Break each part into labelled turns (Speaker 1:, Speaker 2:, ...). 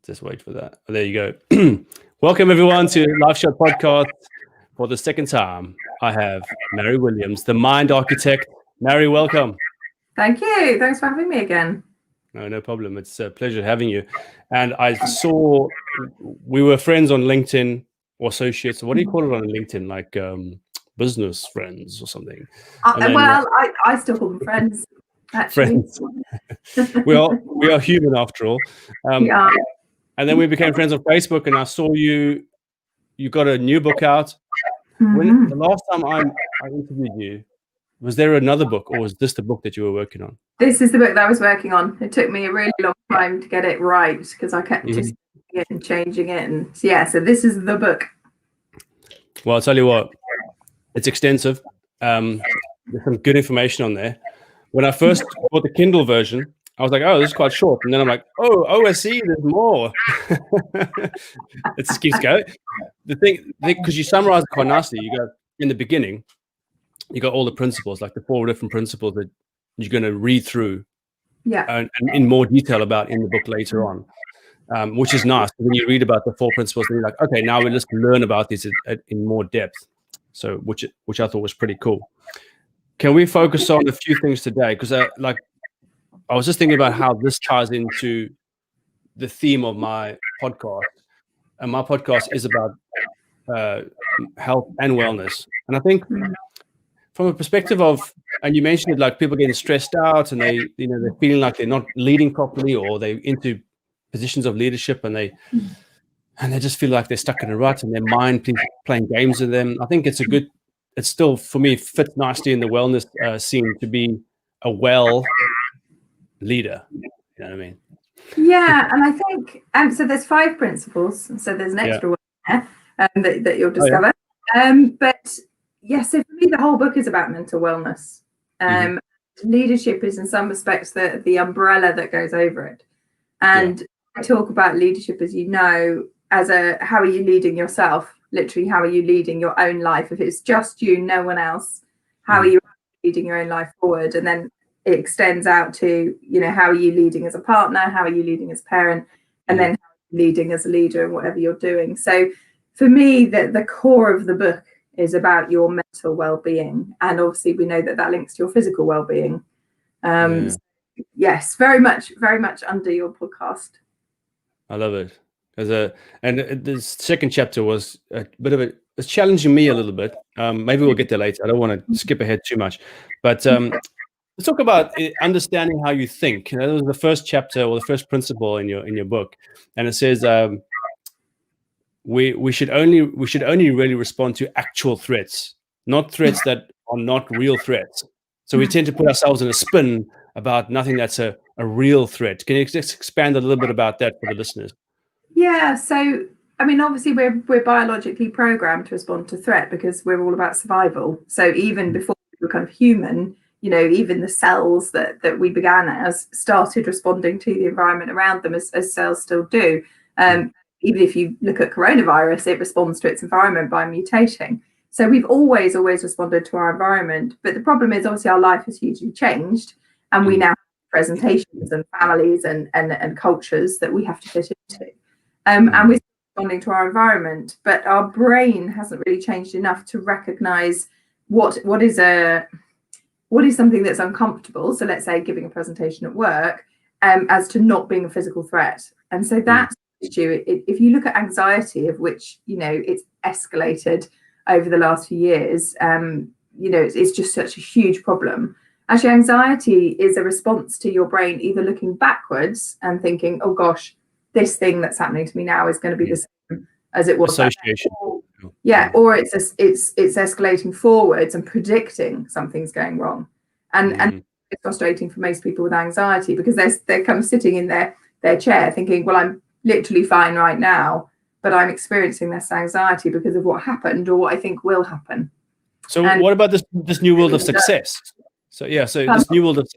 Speaker 1: Just wait for that. Oh, there you go. Welcome everyone to Live Shot Podcast. For the second time, I have Mary Williams, the mind architect. Mary, welcome.
Speaker 2: Thank you. Thanks for having me again.
Speaker 1: No problem. It's a pleasure having you. And I saw we were friends on LinkedIn or associates. What do you call it on LinkedIn? Like business friends or something?
Speaker 2: I still call them friends. Actually.
Speaker 1: Friends. we are human after all.
Speaker 2: Yeah.
Speaker 1: And then we became friends on Facebook, and I saw you got a new book out.
Speaker 2: Mm-hmm.
Speaker 1: When the last time I interviewed you, was there another book, or was this the book that you were working on?
Speaker 2: This is the book that I was working on. It took me a really long time to get it right because I kept just it and changing it. And so this is the book.
Speaker 1: Well, I'll tell you what, it's extensive. There's some good information on there. When I first bought the Kindle version, I was like, oh, this is quite short. And then I'm like, oh, I see, there's more. It just keeps going. The thing, because you summarize it quite nicely, you go, in the beginning, you got all the principles, like the 4 different principles that you're going to read through and in more detail about in the book later on, which is nice. When you read about the 4 principles, then you're like, okay, now we just learn about this in more depth. So, which I thought was pretty cool. Can we focus on a few things today? Because I was just thinking about how this ties into the theme of my podcast. And my podcast is about health and wellness. And I think from a perspective of, and you mentioned it, like people getting stressed out and they're feeling like they're not leading properly, or they're into positions of leadership and they just feel like they're stuck in a rut and their mind playing games with them. I think it's still, for me, fits nicely in the wellness scene to be a well leader. You know what I mean?
Speaker 2: Yeah, and I think so there's 5 principles, so there's an extra one there that you'll discover. But so for me the whole book is about mental wellness. Leadership is in some respects the umbrella that goes over it. And I talk about leadership, as you know, as how are you leading yourself? Literally, how are you leading your own life? If it's just you, no one else, how are you leading your own life forward? And then it extends out to, how are you leading as a partner? How are you leading as a parent? And then how are you leading as a leader in whatever you're doing? So for me, the core of the book is about your mental well-being. And obviously we know that links to your physical well-being. So yes, very much under your podcast.
Speaker 1: I love it. And the second chapter was a bit of it's challenging me a little bit. Maybe we'll get there later. I don't want to skip ahead too much, but let's talk about understanding how you think. That was the first chapter or the first principle in your book, and it says we should only really respond to actual threats, not threats that are not real threats. So we tend to put ourselves in a spin about nothing that's a real threat. Can you just expand a little bit about that for the listeners?
Speaker 2: Yeah, so I mean, obviously we're biologically programmed to respond to threat because we're all about survival. So even before we were kind of human, even the cells that we began as started responding to the environment around them as cells still do. Even if you look at coronavirus, it responds to its environment by mutating. So we've always responded to our environment. But the problem is obviously our life has hugely changed, and we now have presentations and families and cultures that we have to fit into. And we're responding to our environment, but our brain hasn't really changed enough to recognize what is something that's uncomfortable. So let's say giving a presentation at work, as to not being a physical threat. And so that's the issue. If you look at anxiety, of which, it's escalated over the last few years, it's just such a huge problem. Actually, anxiety is a response to your brain either looking backwards and thinking, oh gosh, this thing that's happening to me now is going to be the same as it was.
Speaker 1: Association.
Speaker 2: Or it's escalating forwards and predicting something's going wrong. And it's frustrating for most people with anxiety because they're kind of sitting in their chair thinking, well, I'm literally fine right now, but I'm experiencing this anxiety because of what happened or what I think will happen.
Speaker 1: So what about this new world of success? So this new world of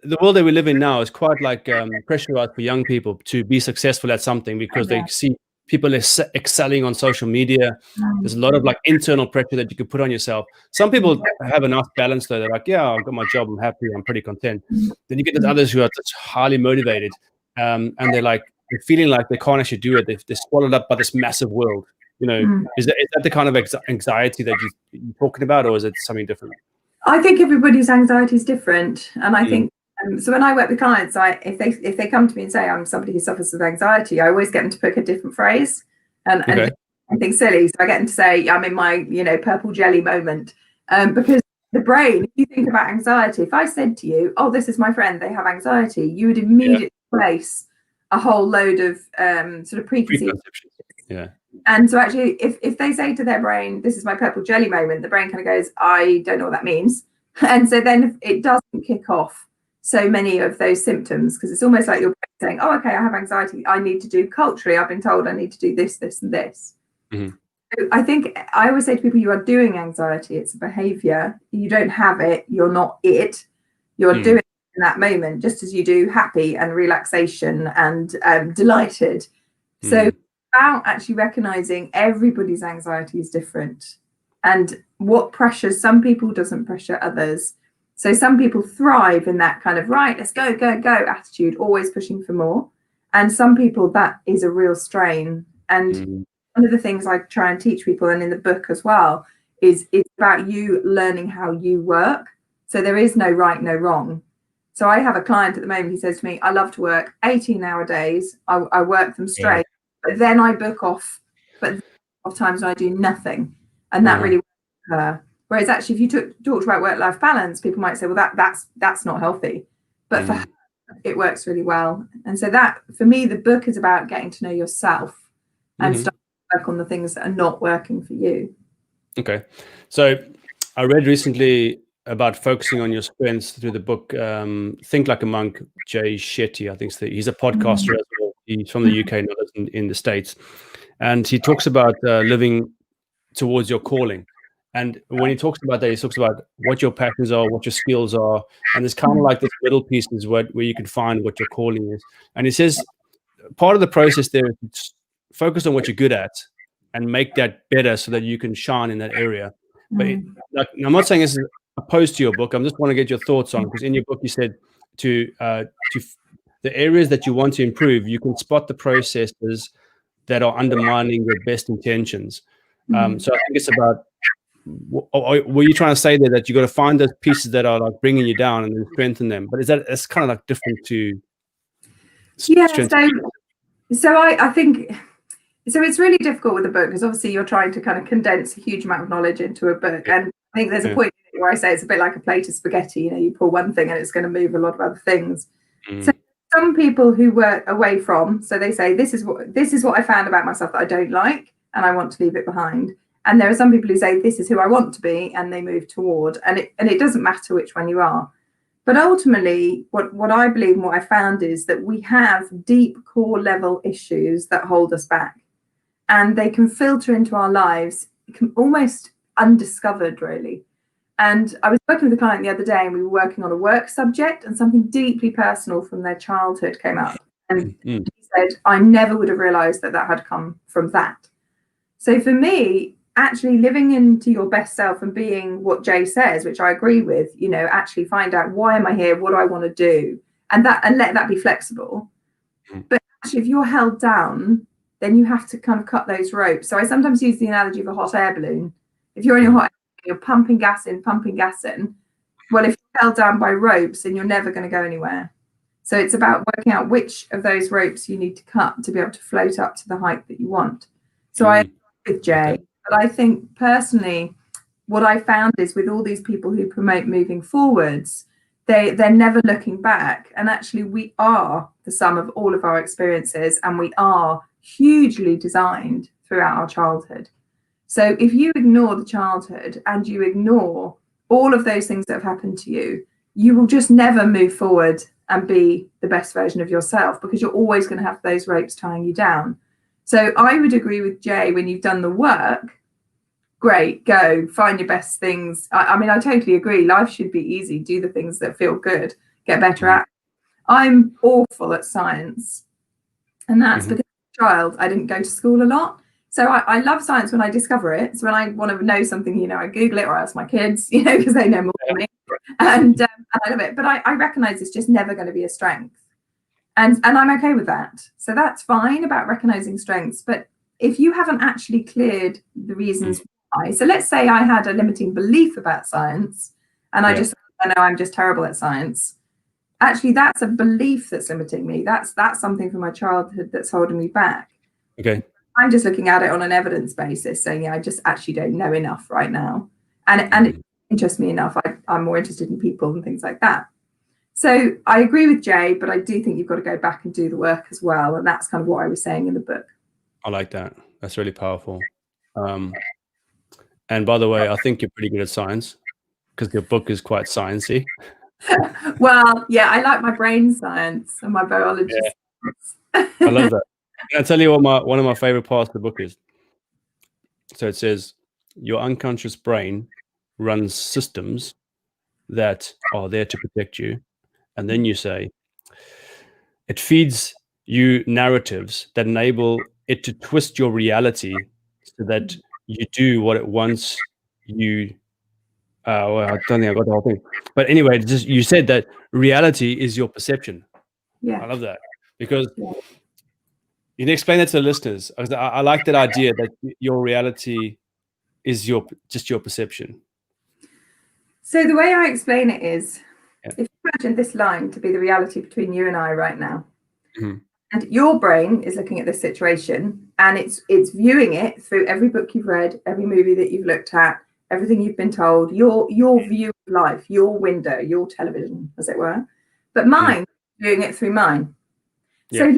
Speaker 1: the world that we live in now is quite like pressurized for young people to be successful at something because they see people excelling on social media. There's a lot of like internal pressure that you can put on yourself. Some people have a nice balance though. They're like, yeah, I've got my job, I'm happy, I'm pretty content. Then you get those others who are just highly motivated, and they're like, they're feeling like they can't actually do it. They're swallowed up by this massive world. Is that the kind of anxiety that you're talking about, or is it something different?
Speaker 2: I think everybody's anxiety is different, and I think so. When I work with clients, if they come to me and say I'm somebody who suffers with anxiety, I always get them to pick a different phrase and something silly. So I get them to say I'm in my purple jelly moment, because the brain. If you think about anxiety, if I said to you, "Oh, this is my friend, they have anxiety," you would immediately place a whole load of sort of preconceived.
Speaker 1: Yeah.
Speaker 2: And so actually, if they say to their brain, "This is my purple jelly moment," the brain kind of goes, "I don't know what that means." And so then it doesn't kick off so many of those symptoms, because it's almost like you're saying, "Oh, okay, I have anxiety. I need to do culturally. I've been told I need to do this, this, and this." So I think I always say to people, you are doing anxiety. It's a behavior. You don't have it. You're not it. You're doing it in that moment, just as you do happy and relaxation and delighted. So about actually recognizing everybody's anxiety is different, and what pressures some people doesn't pressure others. So some people thrive in that kind of right, let's go, go, go attitude, always pushing for more. And some people, that is a real strain. And one of the things I try and teach people, and in the book as well, is it's about you learning how you work. So there is no right, no wrong. So I have a client at the moment, he says to me, I love to work 18-hour days. I work them straight, but then I book off, but of times I do nothing. And that really works for her. Whereas actually, if you talked about work-life balance, people might say, well, that's not healthy. But for her, it works really well. And so that, for me, the book is about getting to know yourself and start to work on the things that are not working for you. Okay.
Speaker 1: So I read recently about focusing on your strengths through the book Think Like a Monk, Jay Shetty, I think he's a podcaster as well. He's from the UK and others in the States. And he talks about living towards your calling. And when he talks about that, he talks about what your passions are, what your skills are. And there's kind of like this middle piece is where you can find what your calling is. And he says part of the process there is focus on what you're good at and make that better so that you can shine in that area. But I'm not saying this is opposed to your book. I just want to get your thoughts on, because in your book you said to the areas that you want to improve, you can spot the processes that are undermining your best intentions. So I think it's about, were you trying to say there that you got to find those pieces that are like bringing you down and then strengthen them? But it's kind of like different to
Speaker 2: so I think so it's really difficult with a book, because obviously you're trying to kind of condense a huge amount of knowledge into a book, and I think there's a point where I say it's a bit like a plate of spaghetti. You pull one thing and it's going to move a lot of other things. So some people who work away from, so they say this is what I found about myself that I don't like and I want to leave it behind. And there are some people who say this is who I want to be, and they move toward, and it doesn't matter which one you are. But ultimately, what I believe and what I found is that we have deep core level issues that hold us back, and they can filter into our lives almost undiscovered, really. And I was working with a client the other day, and we were working on a work subject, and something deeply personal from their childhood came up. And he said, I never would have realized that had come from that. So for me, actually living into your best self and being what Jay says, which I agree with, actually find out, why am I here? What do I want to do? And let that be flexible. But actually, if you're held down, then you have to kind of cut those ropes. So I sometimes use the analogy of a hot air balloon. If you're in your hot air balloon, you're pumping gas in. Well, if you're held down by ropes, then you're never going to go anywhere. So it's about working out which of those ropes you need to cut to be able to float up to the height that you want. So I agree with Jay, but I think personally, what I found is with all these people who promote moving forwards, they're never looking back. And actually, we are the sum of all of our experiences, and we are hugely designed throughout our childhood. So if you ignore the childhood and you ignore all of those things that have happened to you, you will just never move forward and be the best version of yourself, because you're always going to have those ropes tying you down. So I would agree with Jay, when you've done the work, great, go find your best things. I mean, I totally agree. Life should be easy. Do the things that feel good, get better at. I'm awful at science. And that's because as a child, I didn't go to school a lot. So I love science when I discover it. So when I want to know something, I Google it or ask my kids, because they know more than me. And I love it. But I recognize it's just never going to be a strength. And I'm okay with that. So that's fine about recognizing strengths. But if you haven't actually cleared the reasons why, so let's say I had a limiting belief about science and I know I'm just terrible at science. Actually, that's a belief that's limiting me. That's something from my childhood that's holding me back.
Speaker 1: Okay.
Speaker 2: I'm just looking at it on an evidence basis, saying, yeah, I just actually don't know enough right now. And it interests me enough. I'm more interested in people and things like that. So I agree with Jay, but I do think you've got to go back and do the work as well. And that's kind of what I was saying in the book.
Speaker 1: I like that. That's really powerful. And by the way, I think you're pretty good at science because your book is quite sciencey.
Speaker 2: Well, yeah, I like my brain science and my biology.
Speaker 1: Yeah. I love that. Can I tell you what one of my favorite parts of the book is? So it says, your unconscious brain runs systems that are there to protect you. And then you say, it feeds you narratives that enable it to twist your reality so that you do what it wants you. Well, I don't think I got the whole thing. But anyway, just you said that reality is your perception.
Speaker 2: Yeah.
Speaker 1: I love that because you can explain that to the listeners. I like that idea that your reality is just your perception.
Speaker 2: So the way I explain it is, if you imagine this line to be the reality between you and I right now, and your brain is looking at this situation and it's viewing it through every book you've read, every movie that you've looked at, everything you've been told, your view of life, your window, your television, as it were. But mine, viewing it through mine. So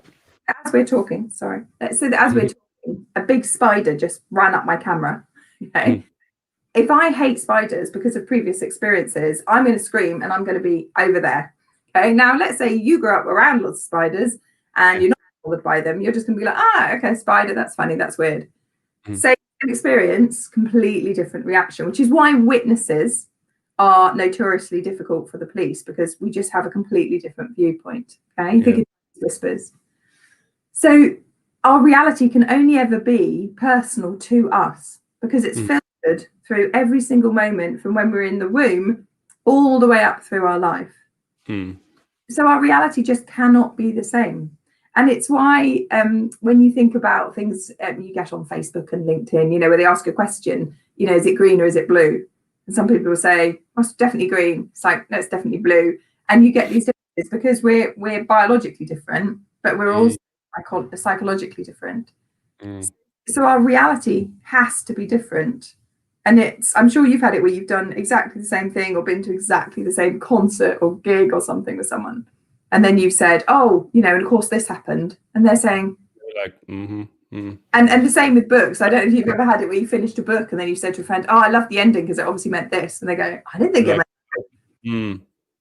Speaker 2: as we're talking, we're talking, a big spider just ran up my camera. Okay. If I hate spiders because of previous experiences, I'm going to scream and I'm going to be over there. Okay. Now, let's say you grew up around lots of spiders and you're not bothered by them. You're just going to be like, okay, spider, that's funny, that's weird. Same experience, completely different reaction, which is why witnesses are notoriously difficult for the police, because we just have a completely different viewpoint. Okay. You think it's whispers. So our reality can only ever be personal to us because it's filtered through every single moment from when we're in the womb all the way up through our life. So our reality just cannot be the same. And it's why when you think about things you get on Facebook and LinkedIn, where they ask a question, is it green or is it blue? And some people will say, oh, it's definitely green. It's like, no, it's definitely blue. And you get these differences because we're biologically different, but we're also psychologically different. So our reality has to be different. And I'm sure you've had it where you've done exactly the same thing or been to exactly the same concert or gig or something with someone. And then you've said, oh, and of course this happened. And they're saying,
Speaker 1: like,
Speaker 2: And the same with books. I don't know if you've ever had it where you finished a book and then you said to a friend, oh, I love the ending because it obviously meant this. And they go, I didn't think it meant that.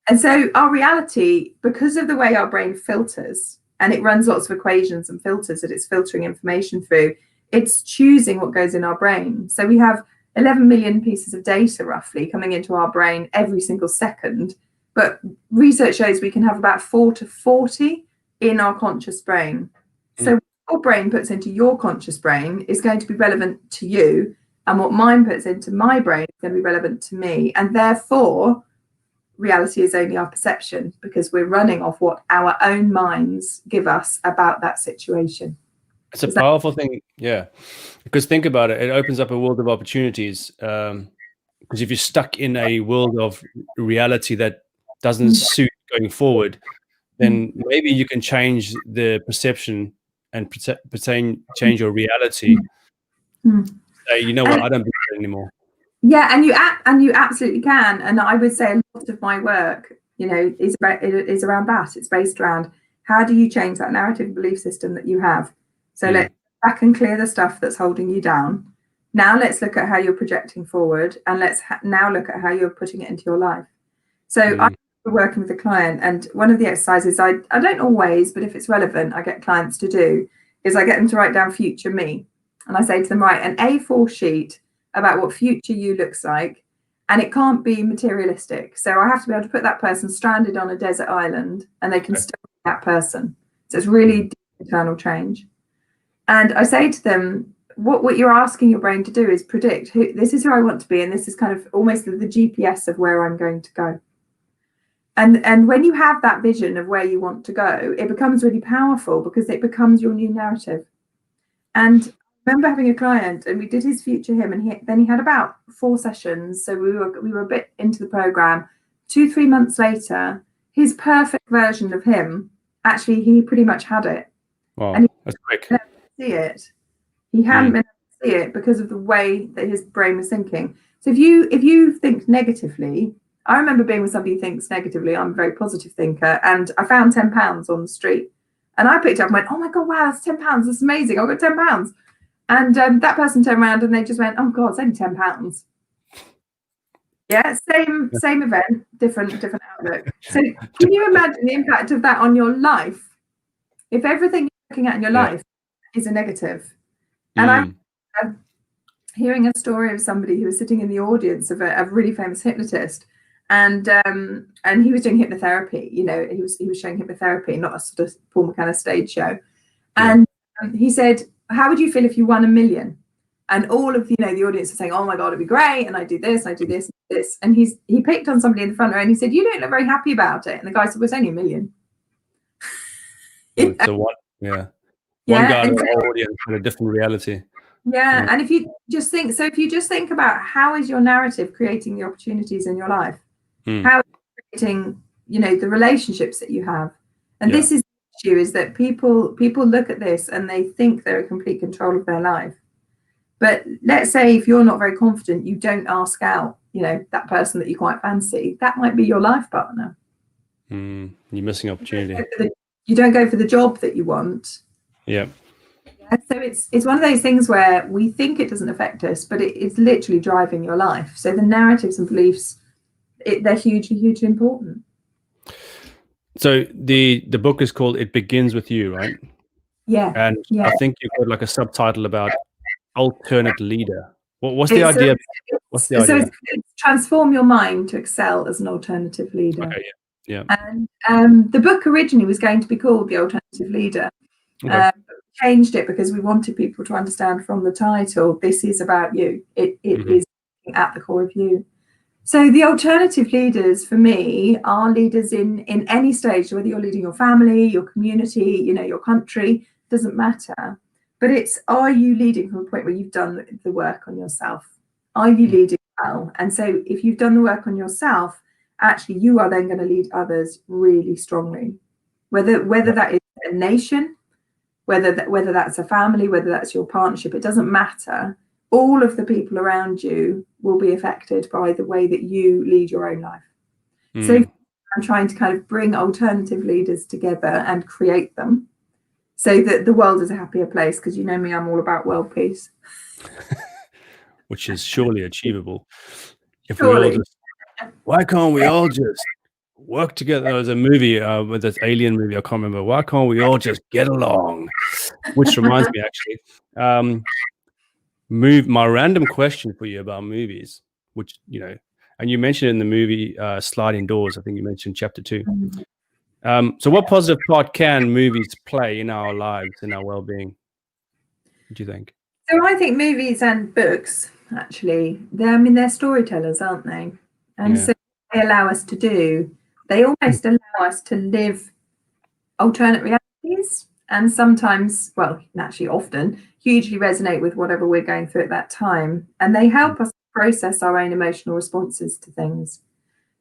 Speaker 2: And so our reality, because of the way our brain filters, and it runs lots of equations and filters that it's filtering information through, it's choosing what goes in our brain. So we have 11 million pieces of data roughly coming into our brain every single second. But research shows we can have about 4 to 40 in our conscious brain. So what your brain puts into your conscious brain is going to be relevant to you. And what mine puts into my brain is going to be relevant to me. And therefore, reality is only our perception because we're running off what our own minds give us about that situation.
Speaker 1: It's a powerful thing. Yeah. Because think about it. It opens up a world of opportunities. Because if you're stuck in a world of reality that doesn't suit going forward, then maybe you can change the perception and change your reality. Say, you know what, I don't believe it anymore.
Speaker 2: Yeah, and you absolutely can. And I would say a lot of my work, is around that. It's based around how do you change that narrative belief system that you have. So let's back and clear the stuff that's holding you down. Now let's look at how you're projecting forward, and let's now look at how you're putting it into your life. So I'm working with a client, and one of the exercises I don't always, but if it's relevant, I get clients to do, is I get them to write down future me. And I say to them, write an A4 sheet about what future you looks like, and it can't be materialistic. So I have to be able to put that person stranded on a desert island, and they can still be that person. So it's really deep internal change. And I say to them, what you're asking your brain to do is predict this is who I want to be, and this is kind of almost the GPS of where I'm going to go. And when you have that vision of where you want to go, it becomes really powerful because it becomes your new narrative. And I remember having a client, and we did his future him, and then he had about 4 sessions. So we were a bit into the program. 2-3 months later, his perfect version of him, actually, he pretty much had it.
Speaker 1: Wow,
Speaker 2: and
Speaker 1: that's quick.
Speaker 2: See it. He hadn't been able to see it because of the way that his brain was thinking. So if you think negatively, I remember being with somebody who thinks negatively. I'm a very positive thinker, and I found £10 on the street, and I picked it up and went, "Oh my God, wow, that's £10! That's amazing! I've got £10." And that person turned around and they just went, "Oh God, it's only £10." Yeah, same event, different outlook. So can you imagine the impact of that on your life? If everything you're looking at in your life is a negative. And I'm hearing a story of somebody who was sitting in the audience of a really famous hypnotist, and he was doing hypnotherapy. You know, he was showing hypnotherapy, not a sort of Paul McKenna stage show. And he said, "How would you feel if you won $1 million?" And all of the audience is saying, "Oh my God, it'd be great!" And I do this, and I do this, and this. And he picked on somebody in the front row, and he said, "You don't look very happy about it." And the guy said, "Well, it's only $1 million."
Speaker 1: So what? Yeah. One guy in the audience with a different reality.
Speaker 2: Yeah, and if you just think about how is your narrative creating the opportunities in your life, how is it creating, the relationships that you have, and this is the issue, is that people look at this and they think they're in complete control of their life. But let's say if you're not very confident, you don't ask out, that person that you quite fancy, that might be your life partner.
Speaker 1: You're missing opportunity.
Speaker 2: You don't go for the job that you want.
Speaker 1: Yeah.
Speaker 2: So it's one of those things where we think it doesn't affect us, but it's literally driving your life. So the narratives and beliefs, they're hugely important. So
Speaker 1: the book is called "It Begins With You," right?
Speaker 2: Yeah.
Speaker 1: And I think you've got like a subtitle about alternate leader. What's the idea? What's the idea?
Speaker 2: So it's transform your mind to excel as an alternative leader.
Speaker 1: Okay. Yeah.
Speaker 2: And the book originally was going to be called The Alternative Leader.
Speaker 1: Okay.
Speaker 2: Changed it because we wanted people to understand from the title, this is about you. It is at the core of you. So the alternative leaders for me are leaders in any stage, whether you're leading your family, your community, your country, doesn't matter. But it's, are you leading from a point where you've done the work on yourself? Are you leading well? And so if you've done the work on yourself, actually you are then going to lead others really strongly. Whether that is a nation, whether that's a family, whether that's your partnership, it doesn't matter. All of the people around you will be affected by the way that you lead your own life. So I'm trying to kind of bring alternative leaders together and create them so that the world is a happier place, because me, I'm all about world peace.
Speaker 1: Which is surely achievable. If we all just, why can't we all just work together? There was a movie with this alien movie, I can't remember. Why can't we all just get along? Which reminds me, actually, my random question for you about movies, which and you mentioned in the movie Sliding Doors, I think you mentioned chapter 2. So what positive part can movies play in our lives, in our well-being? What do you think?
Speaker 2: So I think movies and books, actually, they're storytellers, aren't they? And so they allow us to they almost allow us to live alternate realities, and sometimes, well, actually often, hugely resonate with whatever we're going through at that time. And they help us process our own emotional responses to things.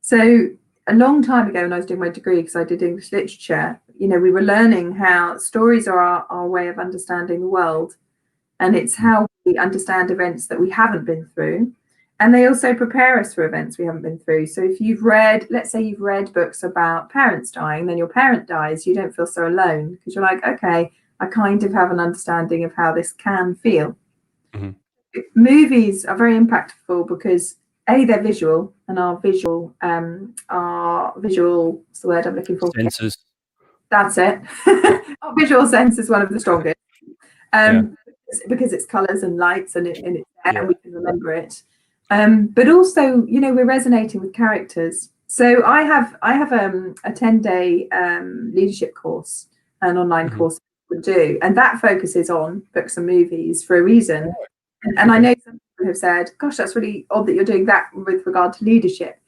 Speaker 2: So a long time ago when I was doing my degree, because I did English literature, we were learning how stories are our way of understanding the world. And it's how we understand events that we haven't been through. And they also prepare us for events we haven't been through. So if let's say you've read books about parents dying, then your parent dies, you don't feel so alone, because you're like, okay, I kind of have an understanding of how this can feel. Movies are very impactful because they're visual, and our visual, what's the word I'm looking for?
Speaker 1: Senses.
Speaker 2: That's it. Our visual sense is one of the strongest. Because it's colours and lights and it's there, and we can remember it. But also, we're resonating with characters. So I have a 10-day leadership course, an online course we do, and that focuses on books and movies for a reason. And I know some people have said, "Gosh, that's really odd that you're doing that with regard to leadership."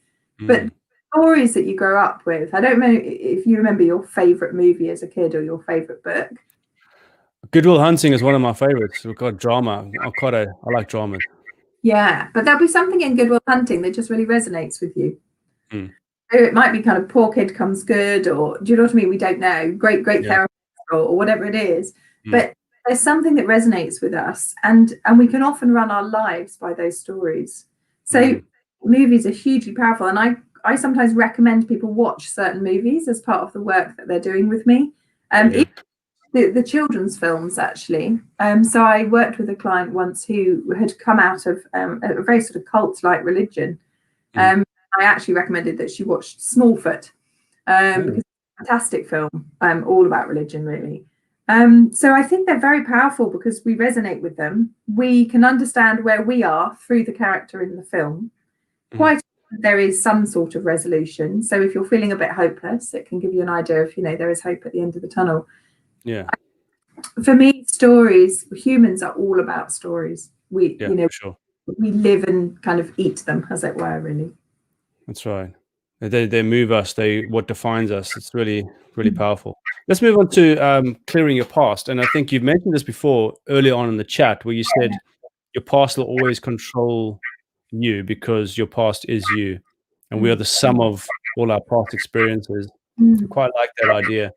Speaker 2: But stories that you grow up with. I don't know if you remember your favorite movie as a kid or your favorite book.
Speaker 1: Good Will Hunting is one of my favorites. We've got drama. I like dramas.
Speaker 2: Yeah, but there'll be something in Good Will Hunting that just really resonates with you.
Speaker 1: Mm.
Speaker 2: So it might be kind of poor kid comes good, or do you know what I mean? We don't know. Great therapist, or whatever it is. But there's something that resonates with us, and we can often run our lives by those stories. So movies are hugely powerful, and I sometimes recommend people watch certain movies as part of the work that they're doing with me. The children's films, actually. So I worked with a client once who had come out of a very sort of cult-like religion. I actually recommended that she watched Smallfoot, because it's a fantastic film, all about religion, really. So I think they're very powerful because we resonate with them. We can understand where we are through the character in the film. Quite often there is some sort of resolution. So if you're feeling a bit hopeless, it can give you an idea of, there is hope at the end of the tunnel.
Speaker 1: Yeah.
Speaker 2: For me, stories, humans are all about stories. We live and kind of eat them, as it were, really.
Speaker 1: That's right. They move us. What defines us. It's really, really powerful. Let's move on to clearing your past. And I think you've mentioned this before earlier on in the chat, where you said your past will always control you because your past is you, and we are the sum of all our past experiences. I quite like that idea.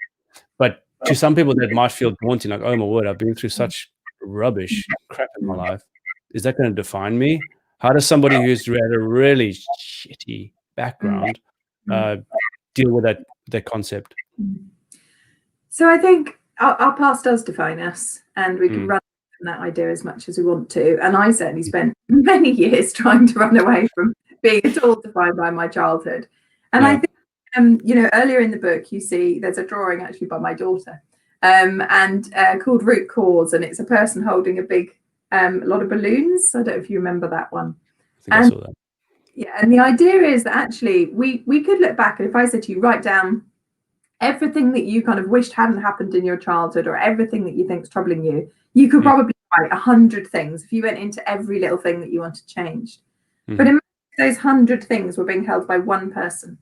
Speaker 1: But to some people, that might feel daunting. Like, oh my word, I've been through such rubbish crap in my life. Is that going to define me? How does somebody who's had a really shitty background deal with that concept?
Speaker 2: So I think our past does define us, and we can run from that idea as much as we want to. And I certainly spent many years trying to run away from being at all defined by my childhood. And I think, earlier in the book, you see there's a drawing actually by my daughter, and called Root Cause, and it's a person holding a lot of balloons. I don't know if you remember that one.
Speaker 1: I think I saw that.
Speaker 2: Yeah, and the idea is that actually we could look back, and if I said to you, write down everything that you kind of wished hadn't happened in your childhood, or everything that you think is troubling you, you could probably write 100 things if you went into every little thing that you wanted changed. But imagine those 100 things were being held by one person.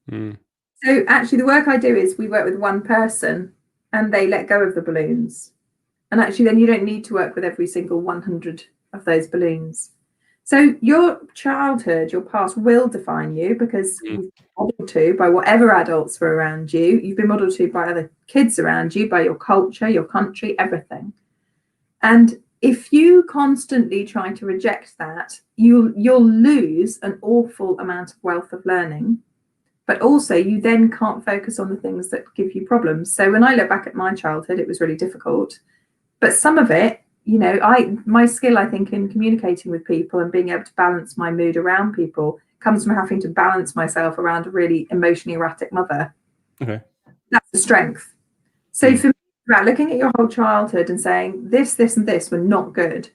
Speaker 2: So actually the work I do is we work with one person and they let go of the balloons. And actually then you don't need to work with every single 100 of those balloons. So your childhood, your past will define you because you've been modeled to by whatever adults were around you. You've been modeled to by other kids around you, by your culture, your country, everything. And if you constantly try to reject that, you'll lose an awful amount of wealth of learning. But also you then can't focus on the things that give you problems. So when I look back at my childhood, it was really difficult. But some of it, my skill, I think, in communicating with people and being able to balance my mood around people comes from having to balance myself around a really emotionally erratic mother.
Speaker 1: Okay.
Speaker 2: That's the strength. So for me, it's about looking at your whole childhood and saying this, and this were not good.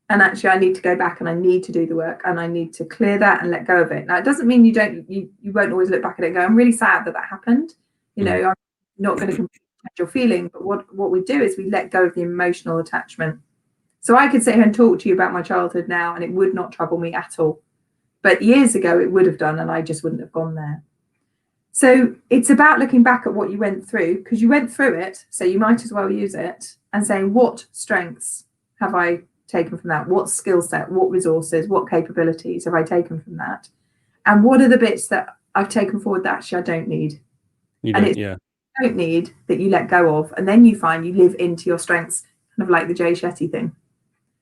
Speaker 2: And actually, I need to go back and I need to do the work and I need to clear that and let go of it. Now, it doesn't mean you won't always look back at it and go, I'm really sad that happened. I'm not going to change your feeling. But what we do is we let go of the emotional attachment. So I could sit here and talk to you about my childhood now and it would not trouble me at all. But years ago, it would have done and I just wouldn't have gone there. So it's about looking back at what you went through because you went through it. So you might as well use it and saying, what strengths have I taken from that? What skill set, what resources, what capabilities have I taken from that? And what are the bits that I've taken forward that actually I don't need? You don't need that you let go of. And then you find you live into your strengths, kind of like the Jay Shetty thing.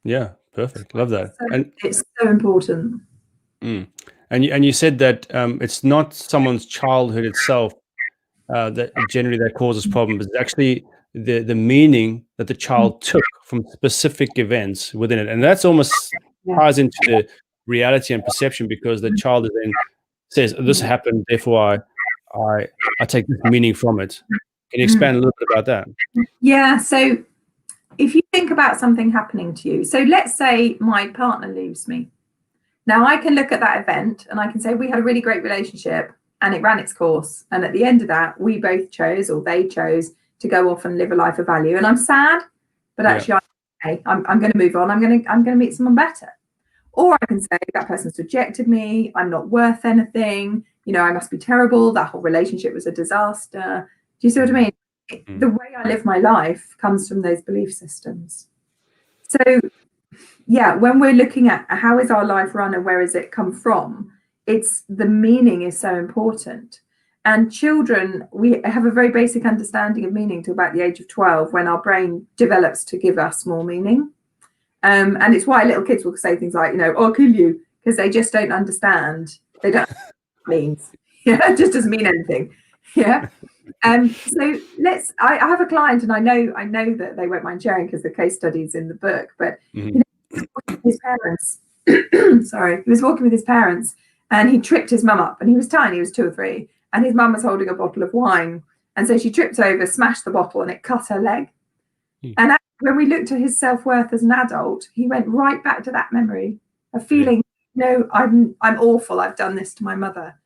Speaker 1: Yeah, perfect. Love that.
Speaker 2: And it's so important.
Speaker 1: And you said that it's not someone's childhood itself that generally that causes problems. It's actually the meaning that the child took from specific events within it, and that's almost ties into the reality and perception because the child then says, "This happened, therefore I take this meaning from it." Can you expand a little bit about that?
Speaker 2: Yeah. So if you think about something happening to you, so let's say my partner leaves me. Now I can look at that event and I can say we had a really great relationship and it ran its course. And at the end of that, we both chose, or they chose, to go off and live a life of value. And I'm sad, but actually I'm going to move on. I'm going to meet someone better. Or I can say that person's rejected me. I'm not worth anything. I must be terrible. That whole relationship was a disaster. Do you see what I mean? The way I live my life comes from those belief systems. So, yeah, when we're looking at how is our life run and where has it come from, it's the meaning is so important. And children, we have a very basic understanding of meaning till about the age of 12, when our brain develops to give us more meaning. And it's why little kids will say things like, I'll kill you, because they just don't understand. They don't know what it means. It just doesn't mean anything. Yeah. So I have a client, and I know that they won't mind sharing because the case study's in the book, but his parents, sorry, he was walking with his parents and he tripped his mum up, and he was tiny, he was 2 or 3, and his mum was holding a bottle of wine. And so she tripped over, smashed the bottle, and it cut her leg. And when we looked at his self-worth as an adult, he went right back to that memory of feeling, I'm awful, I've done this to my mother.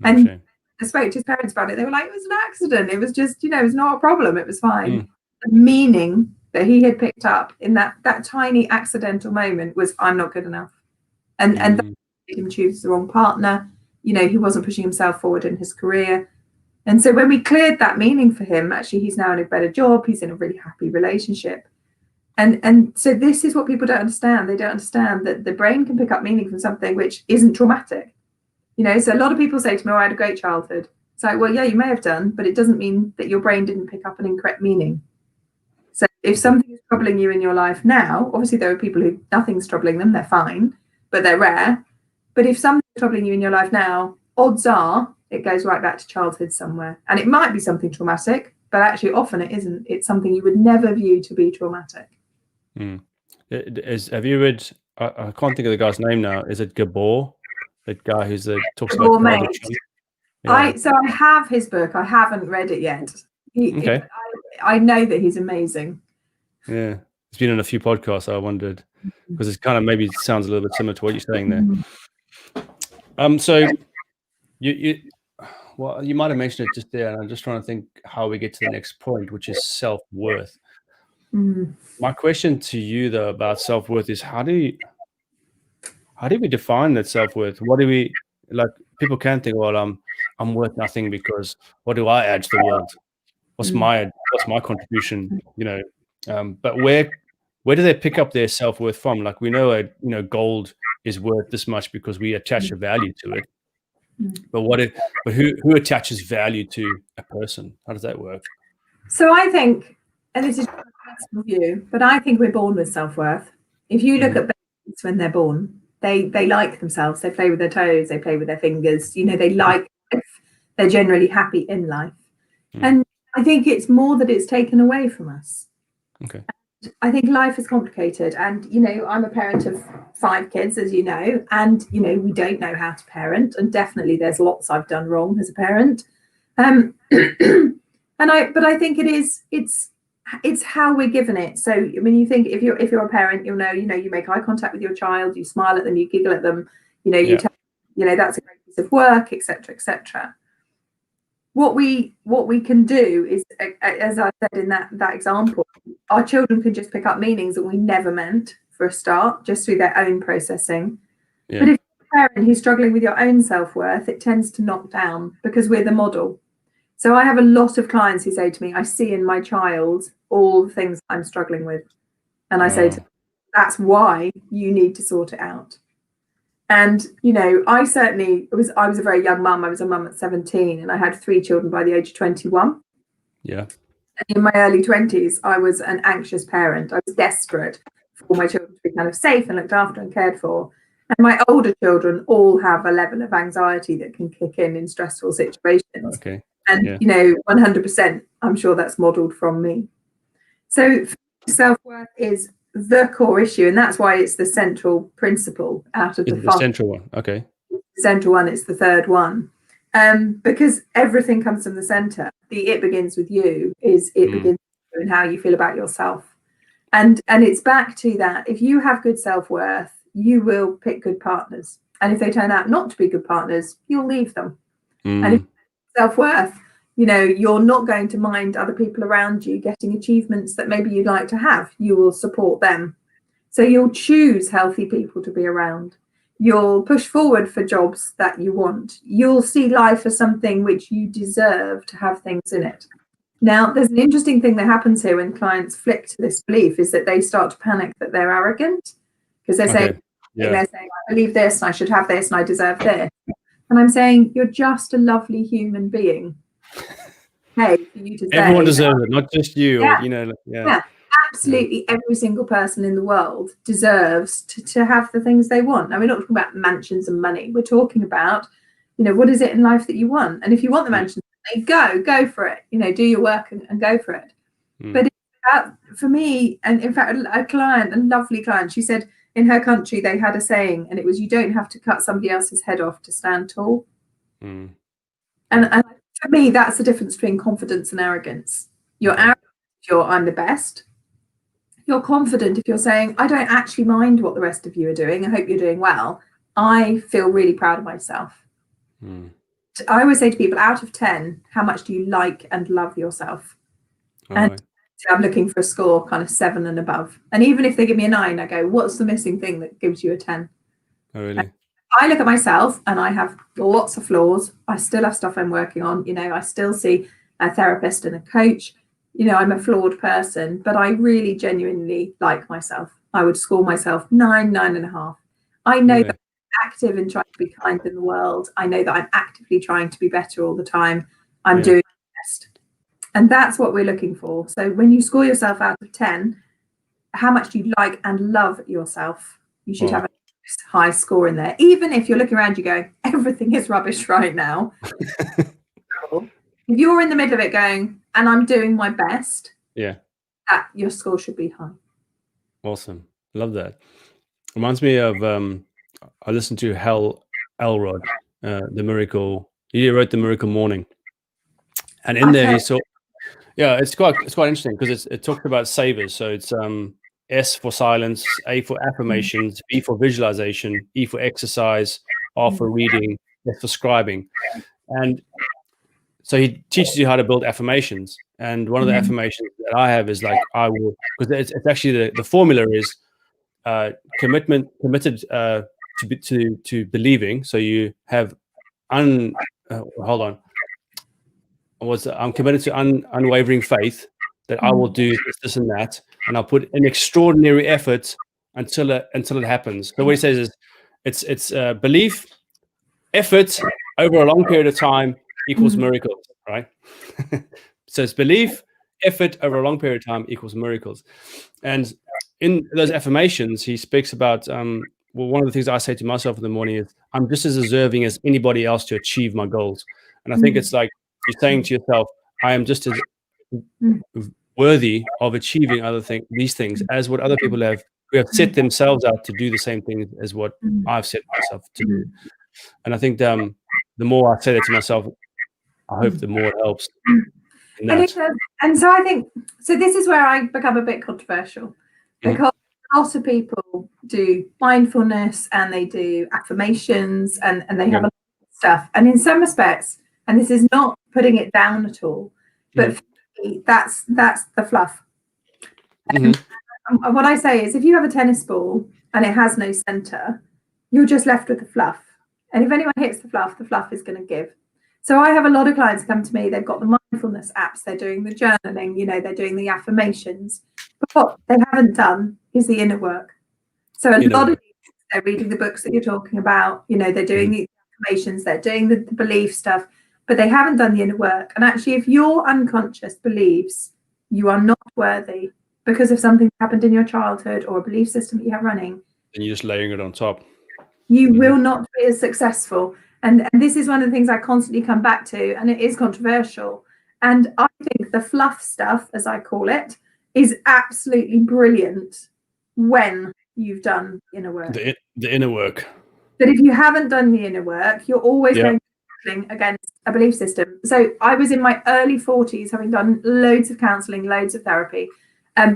Speaker 2: And I spoke to his parents about it. They were like, it was an accident. It was just, it was not a problem. It was fine. The meaning that he had picked up in that tiny accidental moment was, I'm not good enough. And that made him choose the wrong partner. He wasn't pushing himself forward in his career. And so when we cleared that meaning for him, actually, he's now in a better job. He's in a really happy relationship. And so this is what people don't understand. They don't understand that the brain can pick up meaning from something which isn't traumatic. So a lot of people say to me, I had a great childhood. It's like, well, yeah, you may have done, but it doesn't mean that your brain didn't pick up an incorrect meaning. So if something is troubling you in your life now, obviously there are people who nothing's troubling them, they're fine, but they're rare. But if something's troubling you in your life now, odds are it goes right back to childhood somewhere. And it might be something traumatic, but actually often it isn't. It's something you would never view to be traumatic.
Speaker 1: Have you read, I can't think of the guy's name now, is it Gabor? That guy who's talks about
Speaker 2: I have his book. I haven't read it yet. I know that he's amazing.
Speaker 1: Yeah, he's been on a few podcasts. I wondered, because it kind of maybe sounds a little bit similar to what you're saying there. So you might have mentioned it just there, and I'm just trying to think how we get to the next point, which is self-worth. My question to you though about self-worth is, how do we define that self-worth? What do we, like, people can think, well, I'm worth nothing because what do I add to the world? What's my contribution? But where do they pick up their self-worth from? Like, we know gold is worth this much because we attach a value to it. But who attaches value to a person? How does that work?
Speaker 2: So I think, and this is a personal view, but I think we're born with self-worth. If you look at babies when they're born, they like themselves. They play with their toes. They play with their fingers. They like life. They're generally happy in life. And I think it's more that it's taken away from us.
Speaker 1: Okay.
Speaker 2: And I think life is complicated. And, I'm a parent of 5 kids, as you know, and, we don't know how to parent. And definitely there's lots I've done wrong as a parent. But I think it's how we're given it. So you think if you're a parent, you'll know, you make eye contact with your child, you smile at them, you giggle at them, you tell, that's a great piece of work, etc., etc. What we can do is, as I said in that example, our children can just pick up meanings that we never meant for a start, just through their own processing. But if you're a parent who's struggling with your own self-worth, it tends to knock down because we're the model. So I have a lot of clients who say to me, I see in my child all the things I'm struggling with. And I say to them, that's why you need to sort it out. And, I was a very young mum. I was a mum at 17 and I had 3 children by the age of 21.
Speaker 1: Yeah.
Speaker 2: And in my early 20s, I was an anxious parent. I was desperate for my children to be kind of safe and looked after and cared for. And my older children all have a level of anxiety that can kick in stressful situations.
Speaker 1: Okay.
Speaker 2: And, 100%, I'm sure that's modeled from me. So self-worth is the core issue. And that's why it's the central principle out of the
Speaker 1: central one. Okay.
Speaker 2: The central one, it's the third one. Because everything comes from the center. The it begins with you begins with you and how you feel about yourself. And it's back to that. If you have good self-worth, you will pick good partners. And if they turn out not to be good partners, you'll leave them. And if self-worth, you're not going to mind other people around you getting achievements that maybe you'd like to have. You will support them. So you'll choose healthy people to be around. You'll push forward for jobs that you want. You'll see life as something which you deserve to have things in it. Now, there's an interesting thing that happens here when clients flick to this belief is that they start to panic that they're arrogant because they're saying, I believe this and I should have this and I deserve this. And I'm saying, you're just a lovely human being. Hey, for you to say,
Speaker 1: everyone deserves it, not just you.
Speaker 2: Yeah.
Speaker 1: Or,
Speaker 2: absolutely. Every single person in the world deserves to have the things they want. And we're not talking about mansions and money. We're talking about, what is it in life that you want? And if you want the mansion, go for it. Do your work and go for it. But for me, and in fact, a lovely client, she said in her country they had a saying, and it was, you don't have to cut somebody else's head off to stand tall. And for me, that's the difference between confidence and arrogance. You're arrogant if you're, I'm the best. You're confident if you're saying, I don't actually mind what the rest of you are doing. I hope you're doing well. I feel really proud of myself. I always say to people, out of 10, how much do you like and love yourself? And I'm looking for a score kind of 7 and above. And even if they give me a 9, I go, what's the missing thing that gives you a 10?
Speaker 1: Oh, really?
Speaker 2: I look at myself and I have lots of flaws. I still have stuff I'm working on. I still see a therapist and a coach. I'm a flawed person, but I really genuinely like myself. I would score myself 9, 9.5. I know that I'm active in trying to be kind in the world. I know that I'm actively trying to be better all the time. I'm doing my best. And that's what we're looking for. So when you score yourself out of 10, how much do you like and love yourself? You should have a high score in there. Even if you're looking around, you go, everything is rubbish right now. If you're in the middle of it going, and I'm doing my best, that your score should be high.
Speaker 1: Awesome. Love that. Reminds me of, I listened to Hal Elrod, The Miracle. He wrote The Miracle Morning. And in there, he saw, it's quite interesting because it talked about savers. So it's S for silence, A for affirmations, B for visualization, E for exercise, R for reading, S for scribing. And so he teaches you how to build affirmations. And one of the affirmations that I have is like, I will, because it's actually the formula is committed to believing. So you have I'm committed to unwavering faith that I will do this and that, and I'll put an extraordinary effort until it happens. So what he says is it's belief, effort over a long period of time equals miracles, right? So it's belief, effort over a long period of time equals miracles. And in those affirmations, he speaks about, one of the things I say to myself in the morning is, I'm just as deserving as anybody else to achieve my goals. And I think it's like you're saying to yourself, I am just as worthy of achieving these things as what other people who have set themselves out to do the same thing as what I've set myself to do. And I think the more I say that to myself, I hope the more it helps.
Speaker 2: And so I think, this is where I become a bit controversial, because lots of people do mindfulness and they do affirmations and they have a lot of stuff. And in some respects, and this is not putting it down at all, but for me, that's the fluff. And what I say is, if you have a tennis ball and it has no center, you're just left with the fluff. And if anyone hits the fluff is going to give. So I have a lot of clients come to me, they've got the mindfulness apps, they're doing the journaling, they're doing the affirmations. But what they haven't done is the inner work. So a lot of people, they're reading the books that you're talking about, they're doing the affirmations, they're doing the belief stuff, but they haven't done the inner work. And actually, if your unconscious believes you are not worthy because of something that happened in your childhood or a belief system that you have running,
Speaker 1: and you're just layering it on top,
Speaker 2: you will not be as successful. And this is one of the things I constantly come back to, and it is controversial. And I think the fluff stuff, as I call it, is absolutely brilliant when you've done inner work.
Speaker 1: The inner work.
Speaker 2: But if you haven't done the inner work, you're always going to be against a belief system. So I was in my early 40s, having done loads of counselling, loads of therapy,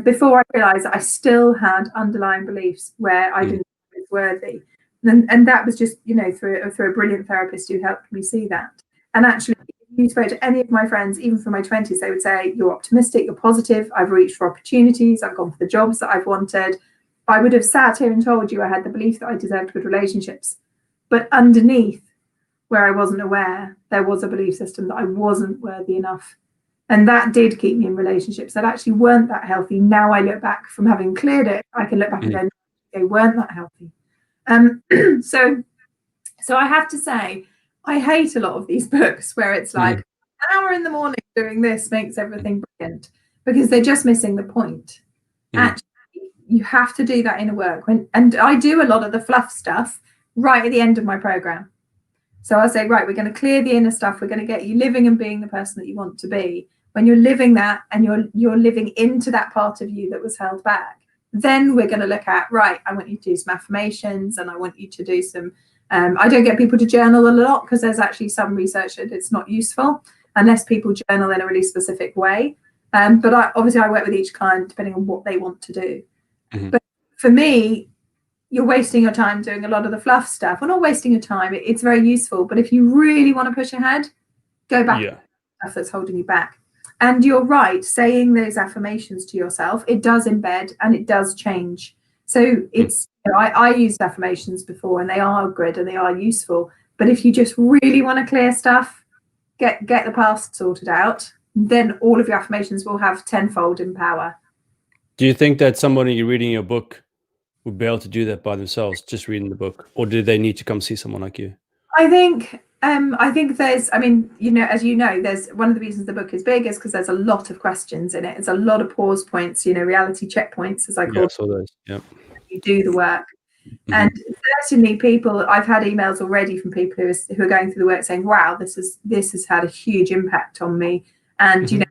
Speaker 2: before I realised that I still had underlying beliefs where I didn't feel worthy. And that was just, through a brilliant therapist who helped me see that. And actually, if you spoke to any of my friends, even from my 20s, they would say, you're optimistic, you're positive, I've reached for opportunities, I've gone for the jobs that I've wanted. I would have sat here and told you I had the belief that I deserved good relationships, but underneath, where I wasn't aware, there was a belief system that I wasn't worthy enough. And that did keep me in relationships that actually weren't that healthy. Now I look back from having cleared it, I can look back and go, they weren't that healthy. So I have to say, I hate a lot of these books where it's like, an hour in the morning doing this makes everything brilliant, because they're just missing the point. Actually, you have to do that inner work. And I do a lot of the fluff stuff right at the end of my program. So I say, right, we're going to clear the inner stuff. We're going to get you living and being the person that you want to be. When you're living that and you're living into that part of you that was held back, then we're going to look at, right, I want you to do some affirmations, and I want you to do some, I don't get people to journal a lot because there's actually some research that it's not useful unless people journal in a really specific way. But obviously I work with each client depending on what they want to do. But for me, you're wasting your time doing a lot of the fluff stuff. Well, not wasting your time. It's very useful. But if you really want to push ahead, go back to the stuff that's holding you back. And you're right, saying those affirmations to yourself, it does embed and it does change. So it's, I used affirmations before, and they are good and they are useful. But if you just really want to clear stuff, get the past sorted out, then all of your affirmations will have tenfold in power.
Speaker 1: Do you think that somebody reading your book would be able to do that by themselves, just reading the book, or do they need to come see someone like you?
Speaker 2: I think there's, I mean, as you know, there's one of the reasons the book is big is because there's a lot of questions in it. There's a lot of pause points, reality checkpoints, as I call
Speaker 1: I saw those. Yeah.
Speaker 2: You do the work. And certainly people, I've had emails already from people who are going through the work saying, wow, this has had a huge impact on me. And,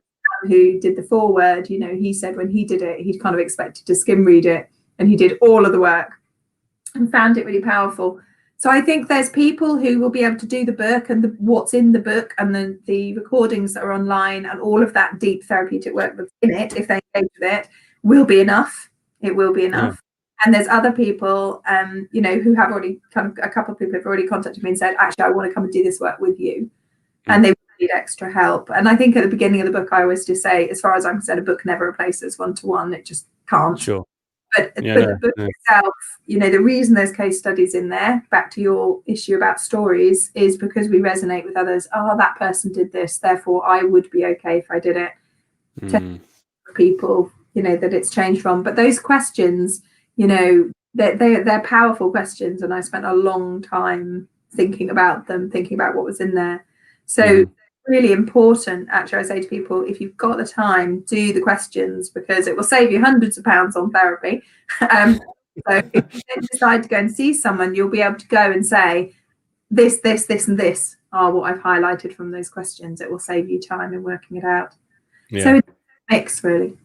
Speaker 2: who did the foreword, he said when he did it, he'd kind of expected to skim read it, and he did all of the work and found it really powerful. So I think there's people who will be able to do the book and what's in the book and the recordings that are online and all of that deep therapeutic work that's in it, if they engage with it, will be enough. It will be enough. Yeah. And there's other people, who have already a couple of people have already contacted me and said, actually, I want to come and do this work with you. And they need extra help. And I think at the beginning of the book, I always just say, as far as I'm concerned, a book never replaces one-to-one. It just can't.
Speaker 1: Sure.
Speaker 2: But the book itself, the reason there's case studies in there, back to your issue about stories, is because we resonate with others. Oh, that person did this, therefore I would be okay if I did it. To people, that it's changed from. But those questions, they're powerful questions, and I spent a long time thinking about them, thinking about what was in there. So really important, actually, I say to people, if you've got the time, do the questions, because it will save you hundreds of pounds on therapy. So if you then decide to go and see someone, you'll be able to go and say, this, and this are what I've highlighted from those questions. It will save you time in working it out. Yeah. So it's a mix, really.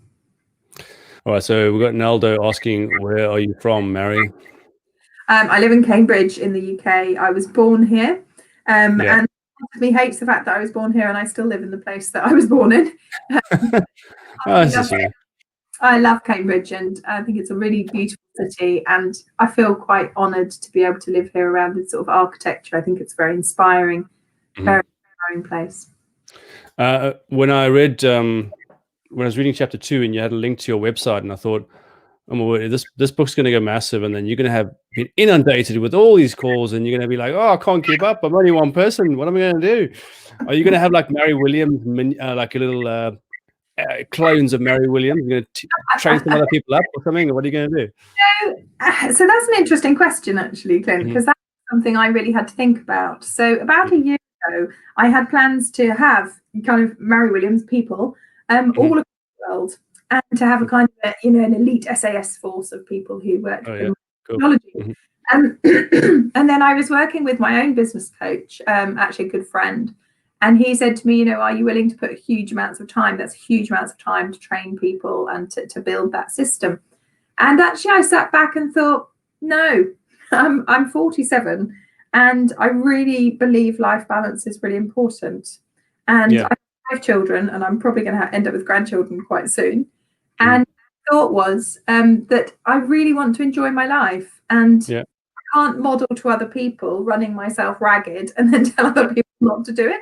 Speaker 1: All right, so we've got Naldo asking, where are you from, Mary?
Speaker 2: I live in Cambridge in the UK. I was born here. And me hates the fact that I was born here and I still live in the place that I was born in. I love Cambridge, and I think it's a really beautiful city, and I feel quite honoured to be able to live here around this sort of architecture. I think it's very inspiring, very inspiring place.
Speaker 1: When I was reading chapter 2 and you had a link to your website, and I thought, oh my word, this book's going to go massive, and then you're going to have been inundated with all these calls, and you're going to be like, oh, I can't keep up. I'm only one person. What am I going to do? Are you going to have like Mary Williams, like a little clones of Mary Williams? You're going to train some other people up or something? Or what are you going to do?
Speaker 2: So that's an interesting question, actually, Clint, because that's something I really had to think about. So about a year ago, I had plans to have kind of Mary Williams people all across the world, and to have a kind of an elite SAS force of people who worked in technology. And then I was working with my own business coach, actually a good friend, and he said to me, are you willing to put huge amounts of time? That's huge amounts of time to train people and to build that system. And actually I sat back and thought, no, I'm 47 and I really believe life balance is really important. And I have children, and I'm probably going to end up with grandchildren quite soon. And the thought was that I really want to enjoy my life, and I can't model to other people running myself ragged and then tell other people not to do it.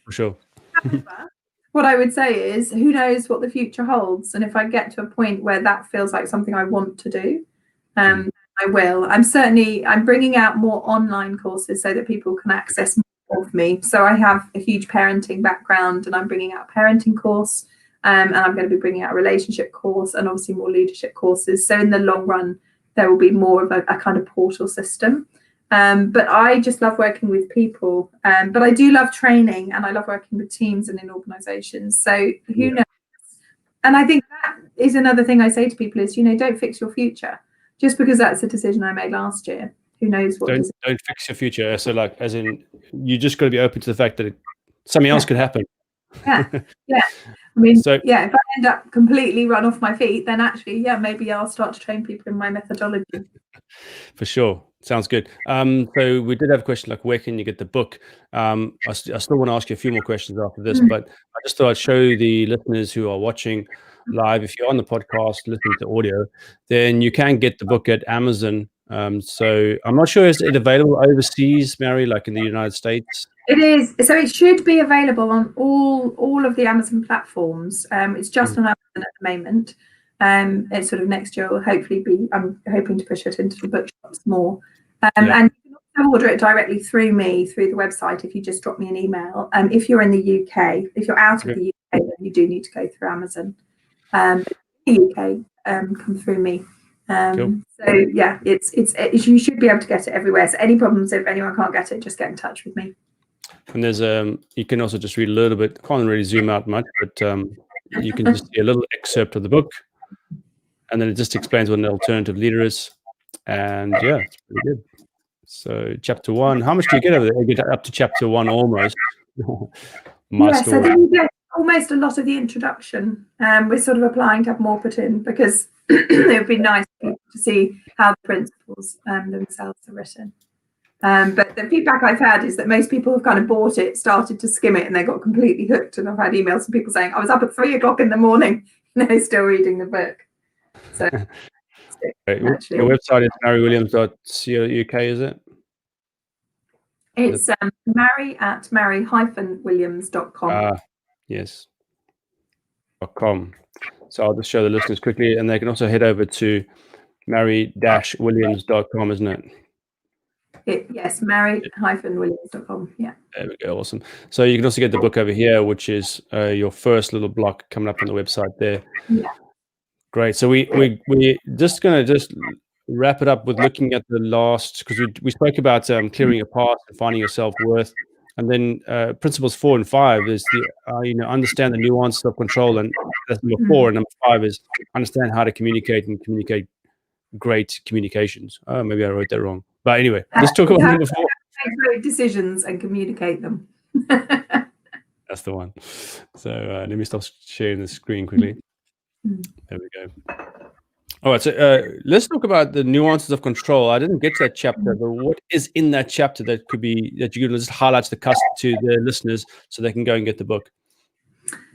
Speaker 1: For sure.
Speaker 2: However, what I would say is, who knows what the future holds? And if I get to a point where that feels like something I want to do, I will. I'm bringing out more online courses so that people can access more of me. So I have a huge parenting background, and I'm bringing out a parenting course, and I'm going to be bringing out a relationship course, and obviously more leadership courses. So in the long run, there will be more of a kind of portal system. But I just love working with people. But I do love training, and I love working with teams and in organizations. So who knows? And I think that is another thing I say to people is, don't fix your future. Just because that's a decision I made last year, who knows what?
Speaker 1: Don't fix your future. So, like, as in, you just got to be open to the fact that something else could happen.
Speaker 2: Yeah. I mean, if I end up completely run off my feet, then actually, maybe I'll start to train people in my methodology.
Speaker 1: For sure. Sounds good. So we did have a question like, where can you get the book? I still want to ask you a few more questions after this, but I just thought I'd show the listeners who are watching live, if you're on the podcast listening to audio, then you can get the book at Amazon. So I'm not sure, is it available overseas, Mary, like in the United States?
Speaker 2: It is. So it should be available on all of the Amazon platforms. It's just on Amazon at the moment. It's sort of next year will hopefully be, I'm hoping to push it into the bookshops more. And you can also order it directly through me, through the website, if you just drop me an email. If you're in the UK, if you're out of the UK, then you do need to go through Amazon. In the UK, come through me.
Speaker 1: Cool.
Speaker 2: So yeah, it's you should be able to get it everywhere. So any problems, if anyone can't get it, just get in touch with me.
Speaker 1: And there's you can also just read a little bit. Can't really zoom out much, but you can just see a little excerpt of the book, and then it just explains what an alternative leader is. And yeah, it's pretty good. So chapter 1, how much do you get over there? You get up to chapter 1 almost.
Speaker 2: So then you get almost a lot of the introduction. We're sort of applying to have more put in because it would be nice to see how the principles themselves are written. But the feedback I've had is that most people have kind of bought it, started to skim it, and they got completely hooked. And I've had emails from people saying, I was up at 3 o'clock in the morning, still reading the book. So
Speaker 1: your website is marywilliams.co.uk, is it?
Speaker 2: It's mary@mary-williams.com.
Speaker 1: Yes. .com. So I'll just show the listeners quickly, and they can also head over to mary-williams.com, isn't it?
Speaker 2: Yes, mary-williams.com. Yeah.
Speaker 1: There we go. Awesome. So you can also get the book over here, which is your first little block coming up on the website there.
Speaker 2: Yeah.
Speaker 1: Great. So we're just going to wrap it up with looking at the last, because we spoke about clearing your past and finding your self-worth. And then principles 4 and 5 is the understand the nuance of control, and that's number 4. And number 5 is understand how to communicate and communicate great communications. Oh, maybe I wrote that wrong. But anyway, let's talk about number 4.
Speaker 2: Make great decisions and communicate them.
Speaker 1: That's the one. So let me stop sharing the screen quickly. There we go. All right, so let's talk about the nuances of control. I didn't get to that chapter, but what is in that chapter that you could just highlight to the listeners so they can go and get the book?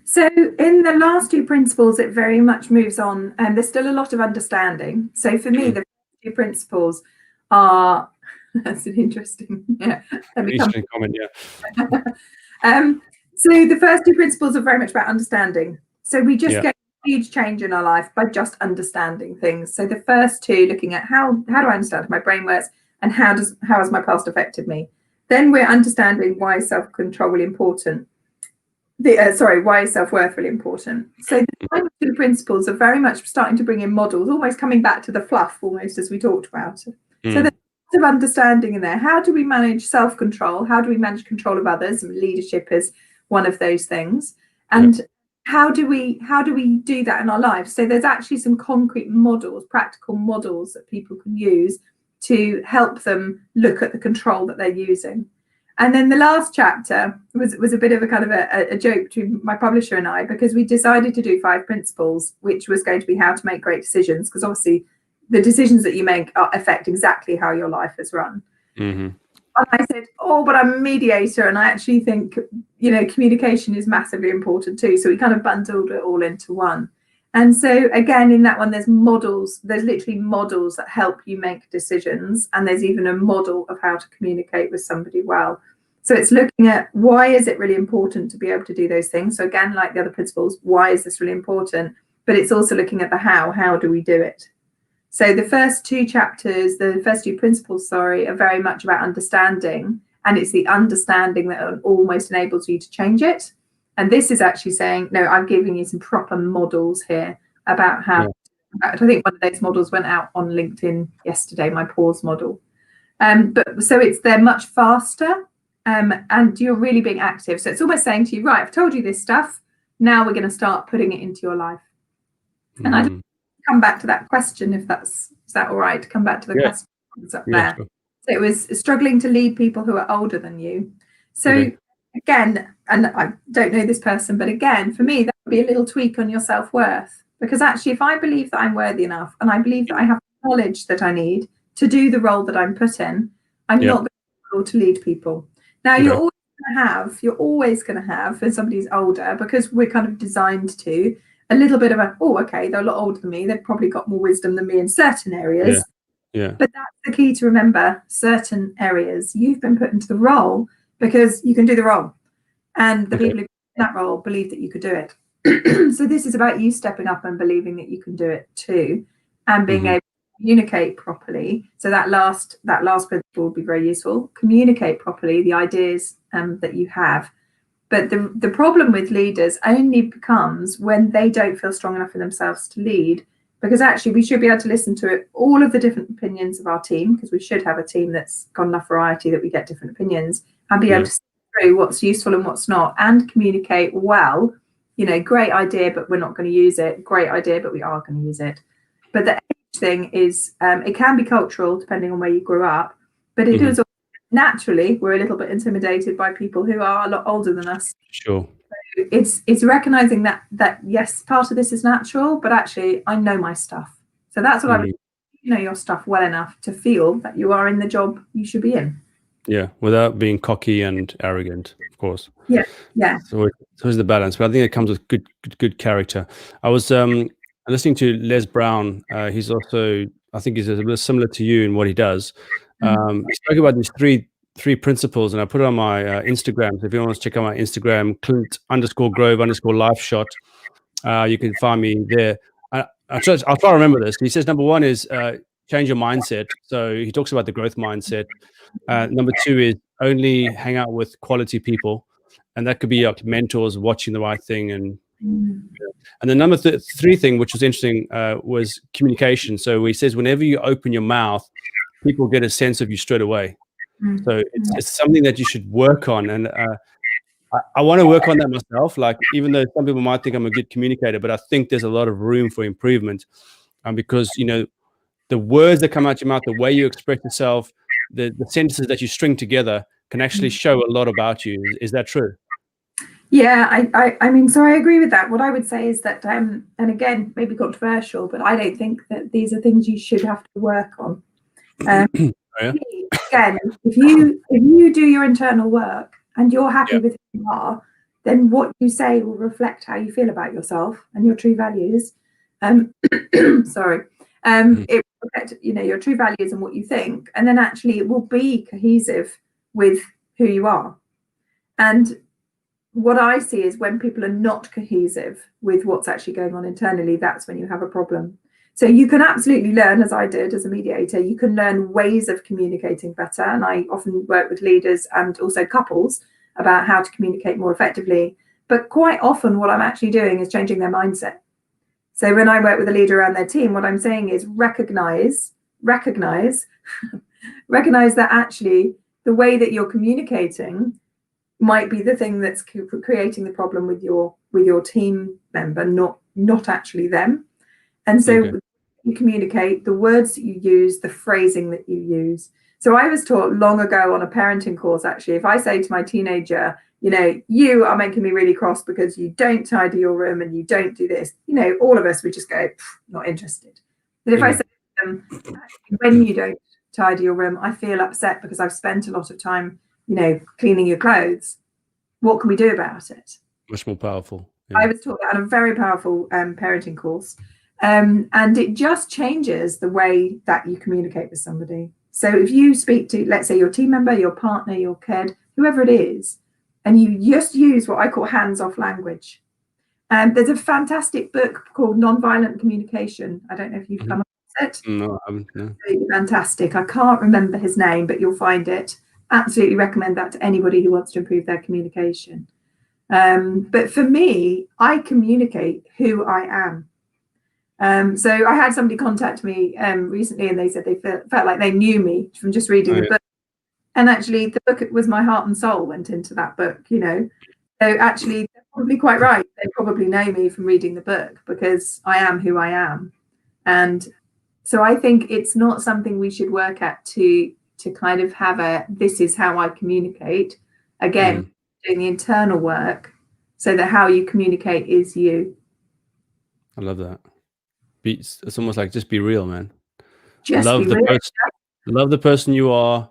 Speaker 2: So in the last 2 principles, it very much moves on, and there's still a lot of understanding. So for me, the 2 principles are that's an interesting
Speaker 1: comment.
Speaker 2: So the first 2 principles are very much about understanding. So we just get huge change in our life by just understanding things. So the first 2, looking at how do I understand how my brain works, and how has my past affected me. Then we're understanding why is self-control really important. Why is self-worth really important? So the final 2 principles are very much starting to bring in models, almost coming back to the fluff, almost as we talked about. So there's a lot of understanding in there. How do we manage self-control? How do we manage control of others? And leadership is one of those things. And how do we do that in our lives? So there's actually some concrete models, practical models that people can use to help them look at the control that they're using. And then the last chapter was a bit of a kind of a joke between my publisher and I, because we decided to do 5 principles, which was going to be how to make great decisions, because obviously the decisions that you make affect exactly how your life is run. And I said, but I'm a mediator, and I actually think, communication is massively important too. So we kind of bundled it all into one. And so again, in that one, there's literally models that help you make decisions. And there's even a model of how to communicate with somebody well. So it's looking at why is it really important to be able to do those things. So again, like the other principles, why is this really important? But it's also looking at the how do we do it? So the first two chapters, the first two principles, sorry, are very much about understanding, and it's the understanding that almost enables you to change it. And this is actually saying, no, I'm giving you some proper models here about how. I think one of those models went out on LinkedIn yesterday, my pause model. But so they're much faster, and you're really being active. So it's almost saying to you, right, I've told you this stuff. Now we're going to start putting it into your life. And I just come back to that question, is that all right? Come back to the question that's up there. Sure. So it was struggling to lead people who are older than you. So again, and I don't know this person, but again, for me, that would be a little tweak on your self-worth. Because actually, if I believe that I'm worthy enough, and I believe that I have the knowledge that I need to do the role that I'm put in, I'm not going to be able to lead people. Now, you're always going to have, when somebody's older, because we're kind of designed to, a little bit of they're a lot older than me. They've probably got more wisdom than me in certain areas. But that's the key to remember. Certain areas you've been put into the role because you can do the role, and the people who in that role believe that you could do it. So this is about you stepping up and believing that you can do it too, and being able to communicate properly. So that last principle will be very useful. Communicate properly the ideas that you have. But the problem with leaders only becomes when they don't feel strong enough in themselves to lead, because actually we should be able to listen to all of the different opinions of our team, because we should have a team that's got enough variety that we get different opinions, and be able to see through what's useful and what's not, and communicate well. Great idea, but we're not going to use it. Great idea, but we are going to use it. But the age thing is, it can be cultural depending on where you grew up, but it is naturally, we're a little bit intimidated by people who are a lot older than us.
Speaker 1: Sure.
Speaker 2: So it's recognizing that yes, part of this is natural, but actually I know my stuff. So that's what I would, know your stuff well enough to feel that you are in the job you should be in.
Speaker 1: Yeah, without being cocky and arrogant, of course.
Speaker 2: Yeah.
Speaker 1: So it's the balance, but I think it comes with good character. I was listening to Les Brown. He's also, I think, he's a bit similar to you in what he does. He spoke about these three principles, and I put it on my Instagram. So if you want to check out my Instagram, Clint_Grove_LifeShot, you can find me there. I'll try to remember this. He says number one is change your mindset. So he talks about the growth mindset. Number two is only hang out with quality people, and that could be like mentors, watching the right thing, and the number three thing, which was interesting, was communication. So he says whenever you open your mouth, people get a sense of you straight away. So it's something that you should work on, and I want to work on that myself. Like, even though some people might think I'm a good communicator, but I think there's a lot of room for improvement, because the words that come out your mouth, the way you express yourself, the sentences that you string together can actually show a lot about you. Is that true?
Speaker 2: Yeah, I mean, so I agree with that. What I would say is that, and again, maybe controversial, but I don't think that these are things you should have to work on. Again, if you do your internal work and you're happy with who you are, then what you say will reflect how you feel about yourself and your true values. Sorry. It will reflect, your true values and what you think, and then actually it will be cohesive with who you are. And what I see is when people are not cohesive with what's actually going on internally, that's when you have a problem. So you can absolutely learn, as I did as a mediator, you can learn ways of communicating better. And I often work with leaders and also couples about how to communicate more effectively. But quite often what I'm actually doing is changing their mindset. So when I work with a leader around their team, what I'm saying is recognize that actually the way that you're communicating might be the thing that's creating the problem with your team member, not actually them. And so you communicate the words that you use, the phrasing that you use. So I was taught long ago on a parenting course, actually, if I say to my teenager, you are making me really cross because you don't tidy your room and you don't do this, all of us would just go, not interested. But if I say to them, when you don't tidy your room, I feel upset because I've spent a lot of time, cleaning your clothes. What can we do about it?
Speaker 1: Much more powerful.
Speaker 2: I was taught that on a very powerful parenting course. And it just changes the way that you communicate with somebody. So if you speak to, let's say, your team member, your partner, your kid, whoever it is, and you just use what I call hands-off language. There's a fantastic book called Nonviolent Communication. I don't know if you've come across it?
Speaker 1: No, I haven't. No.
Speaker 2: Absolutely fantastic. I can't remember his name, but you'll find it. Absolutely recommend that to anybody who wants to improve their communication. But for me, I communicate who I am. So I had somebody contact me recently, and they said they felt like they knew me from just reading the book. And actually, the book was my heart and soul went into that book, you know. So actually, they're probably quite right. They probably know me from reading the book because I am who I am. And so I think it's not something we should work at to kind of have this is how I communicate. Again, doing the internal work so that how you communicate is you.
Speaker 1: I love that. It's almost like just be real, man.
Speaker 2: Just
Speaker 1: love
Speaker 2: be
Speaker 1: the
Speaker 2: real.
Speaker 1: person. Love the person you are.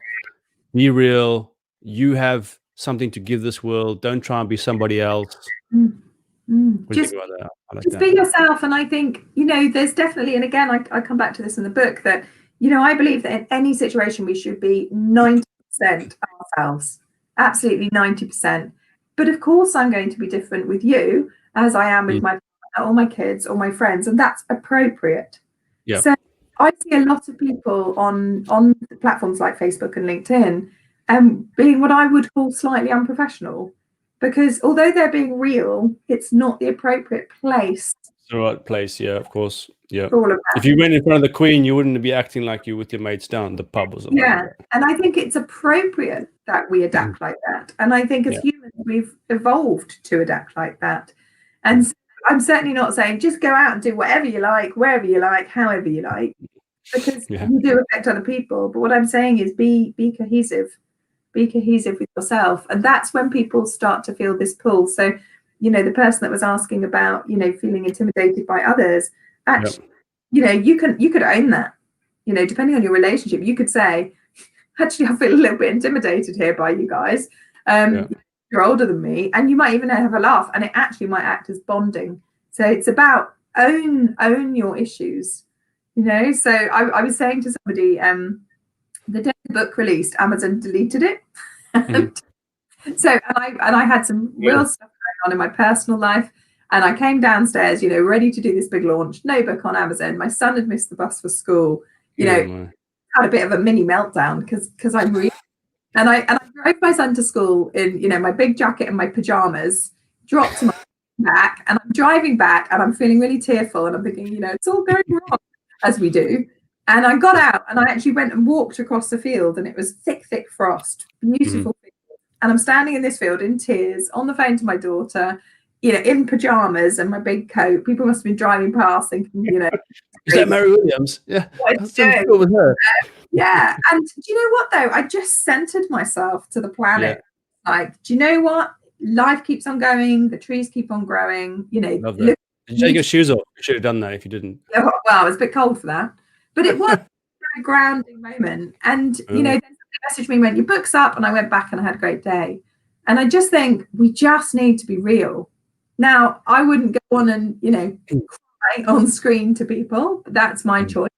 Speaker 1: Be real. You have something to give this world. Don't try and be somebody else.
Speaker 2: Just,
Speaker 1: about that? I like
Speaker 2: just
Speaker 1: that.
Speaker 2: be yourself. And I think, you know, there's definitely, and again, I come back to this in the book, that, you know, I believe that in any situation we should be 90% ourselves, absolutely 90%. But of course, I'm going to be different with you as I am with my partner or my kids or my friends, and that's appropriate.
Speaker 1: Yeah.
Speaker 2: So I see a lot of people on platforms like Facebook and LinkedIn being what I would call slightly unprofessional, because although they're being real, it's not the appropriate place.
Speaker 1: It's the right place, yeah, of course. Yeah.
Speaker 2: For all of that.
Speaker 1: If you went in front of the Queen, you wouldn't be acting like you with your mates down the pub or something.
Speaker 2: Yeah, and I think it's appropriate that we adapt like that. And I think as humans, we've evolved to adapt like that. And so I'm certainly not saying just go out and do whatever you like, wherever you like, however you like, because you do affect other people. But what I'm saying is be cohesive. Be cohesive with yourself. And that's when people start to feel this pull. So, you know, the person that was asking about, you know, feeling intimidated by others, actually, you know, you could own that. You know, depending on your relationship, you could say, actually, I feel a little bit intimidated here by you guys. You're older than me, and you might even have a laugh, and it actually might act as bonding. So it's about own your issues, you know. So I was saying to somebody, the day the book released, Amazon deleted it. So and I had some real stuff going on in my personal life. And I came downstairs, you know, ready to do this big launch. No book on Amazon. My son had missed the bus for school. You know, had a bit of a mini meltdown because I'm really. And I drove my son to school in, you know, my big jacket and my pajamas. Dropped him back, and I'm driving back, and I'm feeling really tearful. And I'm thinking, you know, it's all going wrong, as we do. And I got out, and I actually went and walked across the field, and it was thick frost, beautiful field. And I'm standing in this field in tears, on the phone to my daughter, you know, in pajamas and my big coat. People must have been driving past thinking, you know,
Speaker 1: is that Mary Williams? Yeah,
Speaker 2: with her. Yeah, and do you know what though? I just centered myself to the planet. Like, do you know what? Life keeps on going. The trees keep on growing. You know,
Speaker 1: love that. Did you take your shoes off? You should have done that if you didn't.
Speaker 2: Well, it was a bit cold for that, but it was a grounding moment. And you know, then somebody messaged me, went, "Your book's up," and I went back and I had a great day. And I just think we just need to be real. Now, I wouldn't go on and, you know, cry on screen to people. But that's my choice.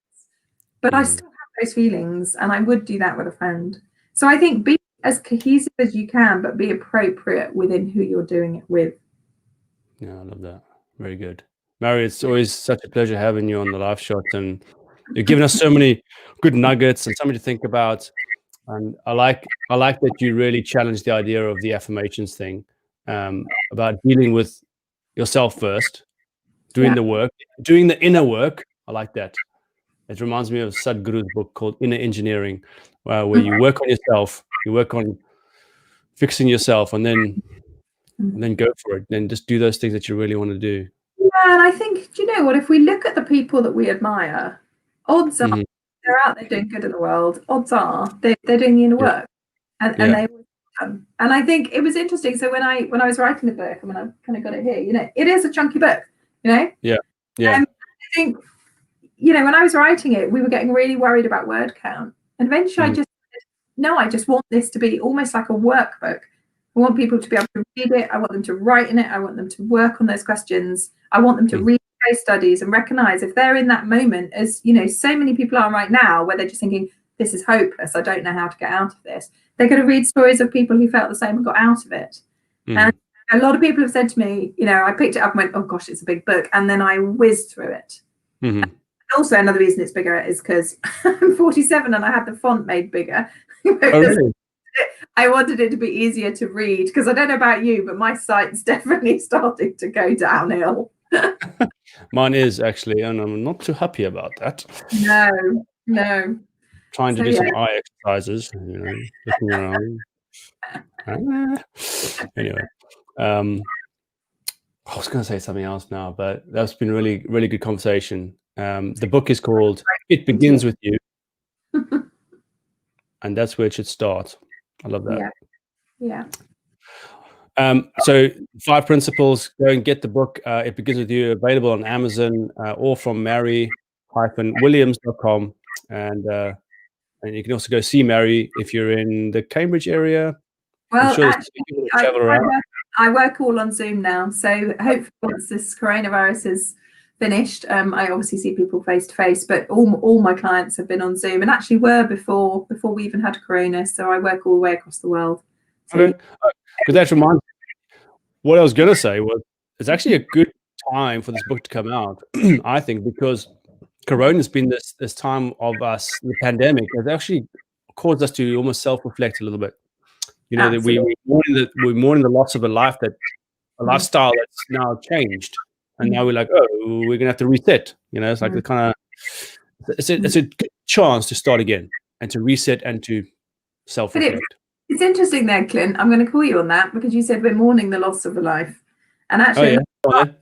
Speaker 2: But I still have those feelings, and I would do that with a friend. So I think be as cohesive as you can, but be appropriate within who you're doing it with.
Speaker 1: Yeah, I love that. Very good. Mary, it's always such a pleasure having you on the live shot, and you've given us so many good nuggets and something to think about. And I like that you really challenged the idea of the affirmations thing, about dealing with yourself first, doing the work, doing the inner work. I like that. It reminds me of Sadhguru's book called Inner Engineering, where you work on yourself, you work on fixing yourself, and then go for it. Then just do those things that you really want to do.
Speaker 2: Yeah, and I think, do you know what? If we look at the people that we admire, odds are they're out there doing good in the world. Odds are they're doing the inner work, and they always come. And I think it was interesting. So when I was writing the book, I mean, I've kind of got it here. You know, it is a chunky book. You know.
Speaker 1: Yeah.
Speaker 2: I think, you know, when I was writing it, we were getting really worried about word count, and eventually I just said, no, I just want this to be almost like a workbook. I want people to be able to read it. I want them to write in it. I want them to work on those questions. I want them to read case studies and recognize if they're in that moment, as you know, so many people are right now, where they're just thinking, this is hopeless. I don't know how to get out of this. They're going to read stories of people who felt the same and got out of it. And a lot of people have said to me, you know, I picked it up and went, oh gosh, it's a big book. And then I whizzed through it. And Also, another reason it's bigger is because I'm 47 and I had the font made bigger.
Speaker 1: Oh, really?
Speaker 2: I wanted it to be easier to read, because I don't know about you, but my site's definitely starting to go downhill.
Speaker 1: Mine is actually, and I'm not too happy about that.
Speaker 2: No.
Speaker 1: Trying to do some eye exercises, looking around. Anyway, I was going to say something else now, but that's been really, really good conversation. The book is called "It Begins with You," and that's where it should start. I love that.
Speaker 2: Yeah.
Speaker 1: So 5 principles. Go and get the book. It Begins with You. Available on Amazon or from Mary-Williams.com, and you can also go see Mary if you're in the Cambridge area.
Speaker 2: Well,
Speaker 1: sure
Speaker 2: actually, I work all on Zoom now, so hopefully once this coronavirus is finished, I obviously see people face to face, but all my clients have been on Zoom, and actually were before we even had Corona. So I work all the way across the world. So,
Speaker 1: okay, because that reminds me, what I was going to say was it's actually a good time for this book to come out. I think, because Corona has been this time of us, the pandemic has actually caused us to almost self-reflect a little bit. That we're mourning the loss of a lifestyle that's now changed, and now we're like, oh, we're gonna have to reset. It's like the kind of it's a good chance to start again and to reset and to self-reflect.
Speaker 2: It's interesting there, Clint. I'm going to call you on that, because you said we're mourning the loss of a life, and actually, a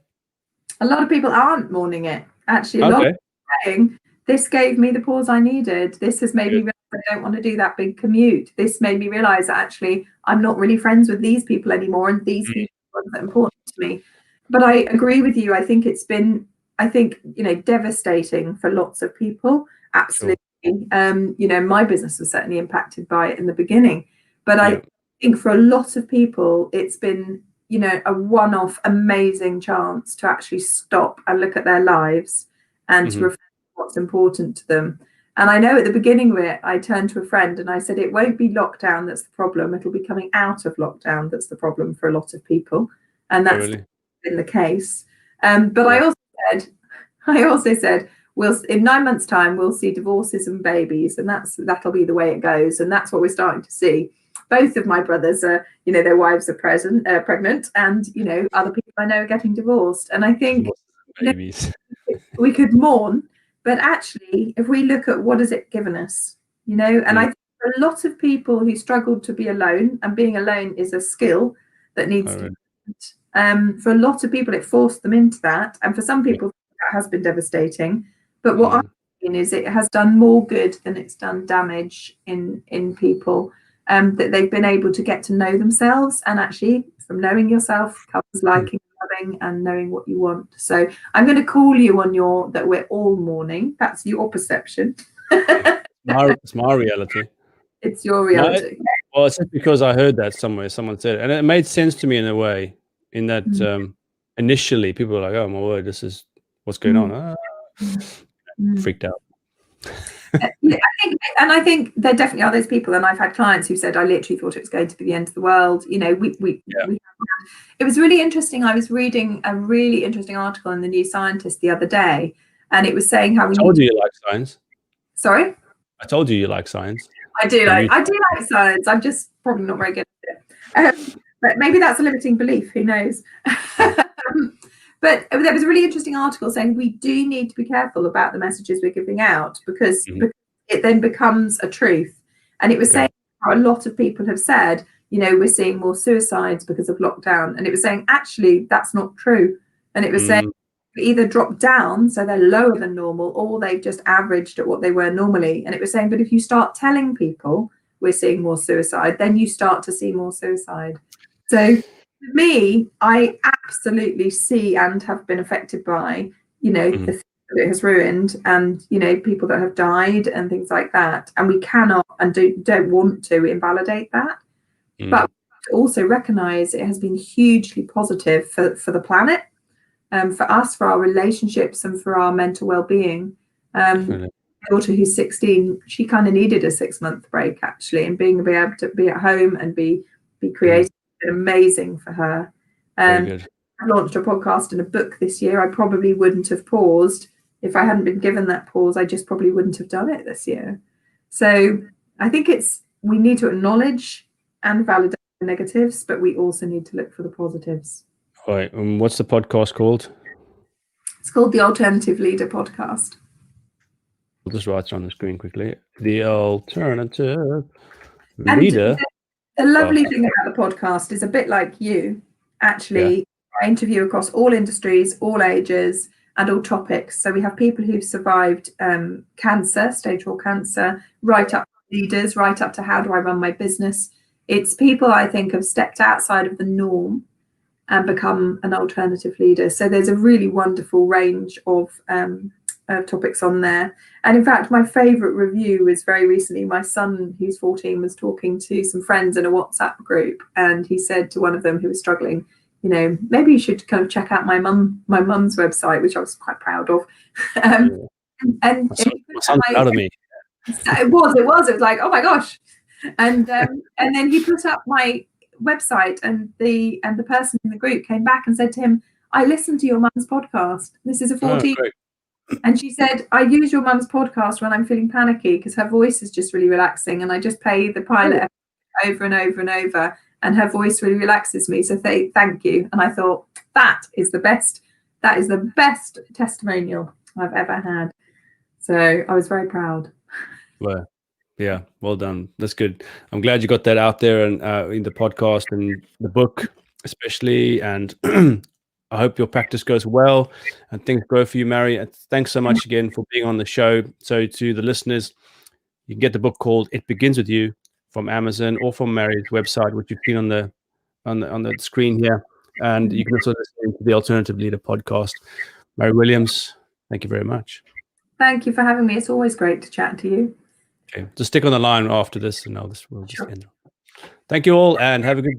Speaker 2: lot of people aren't mourning it. Actually, a lot of people are saying, this gave me the pause I needed. This has made me realize I don't want to do that big commute. This made me realize that actually I'm not really friends with these people anymore, and these people are important to me. But I agree with you. I think it's been, devastating for lots of people. Absolutely. Sure. My business was certainly impacted by it in the beginning, but I think for a lot of people, it's been, a one-off amazing chance to actually stop and look at their lives and to reflect what's important to them. And I know at the beginning of it, I turned to a friend and I said, it won't be lockdown that's the problem. It'll be coming out of lockdown that's the problem for a lot of people. And that's been the case. But I also said, in 9 months' time, we'll see divorces and babies, and that'll be the way it goes. And that's what we're starting to see. Both of my brothers are, their wives are pregnant, and, other people I know are getting divorced. And I think we could mourn, but actually, if we look at what has it given us, and I think for a lot of people who struggled to be alone, and being alone is a skill that needs to be learned. For a lot of people, it forced them into that. And for some people, that has been devastating. But what I've seen is it has done more good than it's done damage in people. That they've been able to get to know themselves, and actually from knowing yourself comes liking, loving, and knowing what you want. So I'm going to call you on that we're all mourning. That's your perception.
Speaker 1: It's my reality.
Speaker 2: It's your reality.
Speaker 1: Well, it's just because I heard that somewhere, someone said it, and it made sense to me in a way, in that initially people were like, oh my word, this is what's going on. Freaked out.
Speaker 2: I think there definitely are those people, and I've had clients who said, I literally thought it was going to be the end of the world. It was really interesting. I was reading a really interesting article in the New Scientist the other day, and it was saying how
Speaker 1: I told you like science.
Speaker 2: Sorry?
Speaker 1: I told you like science.
Speaker 2: I do like science. I'm just probably not very good at it. But maybe that's a limiting belief. Who knows? But there was a really interesting article saying we do need to be careful about the messages we're giving out, because it then becomes a truth. And it was saying how a lot of people have said, we're seeing more suicides because of lockdown. And it was saying, actually, that's not true. And it was saying either drop down, so they're lower than normal, or they've just averaged at what they were normally. And it was saying, but if you start telling people we're seeing more suicide, then you start to see more suicide. So for me, I absolutely see and have been affected by, the things that it has ruined, and, people that have died and things like that. And we cannot and don't want to invalidate that. But also recognize it has been hugely positive for the planet, for us, for our relationships, and for our mental well-being. My daughter, who's 16, she kind of needed a 6-month break, actually, and being able to be at home and be creative. Amazing for her. I launched a podcast and a book this year. I probably wouldn't have paused if I hadn't been given that pause, I just probably wouldn't have done it this year. So I think we need to acknowledge and validate the negatives, but we also need to look for the positives.
Speaker 1: All right. What's the podcast called?
Speaker 2: It's called the Alternative Leader Podcast.
Speaker 1: I'll just write it on the screen quickly. The Alternative Leader.
Speaker 2: The lovely thing about the podcast is a bit like you. Actually, I interview across all industries, all ages, and all topics. So we have people who've survived cancer, stage 4 cancer, right up to leaders, right up to how do I run my business. It's people I think have stepped outside of the norm and become an alternative leader. So there's a really wonderful range of topics on there. And in fact, my favorite review was very recently. My son, who's 14, was talking to some friends in a WhatsApp group, and he said to one of them who was struggling, you know, maybe you should kind of check out my mum's website, which I was quite proud of. And
Speaker 1: my son's proud of me.
Speaker 2: It was like, oh my gosh. And then he put up my website, and the person in the group came back and said to him, I listened to your mum's podcast. This is a 14. And she said, I use your mum's podcast when I'm feeling panicky because her voice is just really relaxing, and I just play the pilot over and over and over, and her voice really relaxes me. So thank you. And I thought, that is the best testimonial I've ever had. So I was very proud.
Speaker 1: Well, yeah, well done. That's good. I'm glad you got that out there and in the podcast and the book especially. And I hope your practice goes well and things grow for you, Mary. And thanks so much again for being on the show. So to the listeners, you can get the book called It Begins With You from Amazon or from Mary's website, which you've seen on the screen here. And you can also listen to the Alternative Leader podcast. Mary Williams, thank you very much.
Speaker 2: Thank you for having me. It's always great to chat to you.
Speaker 1: Okay, just stick on the line after this, and we'll just end. Thank you all, and have a good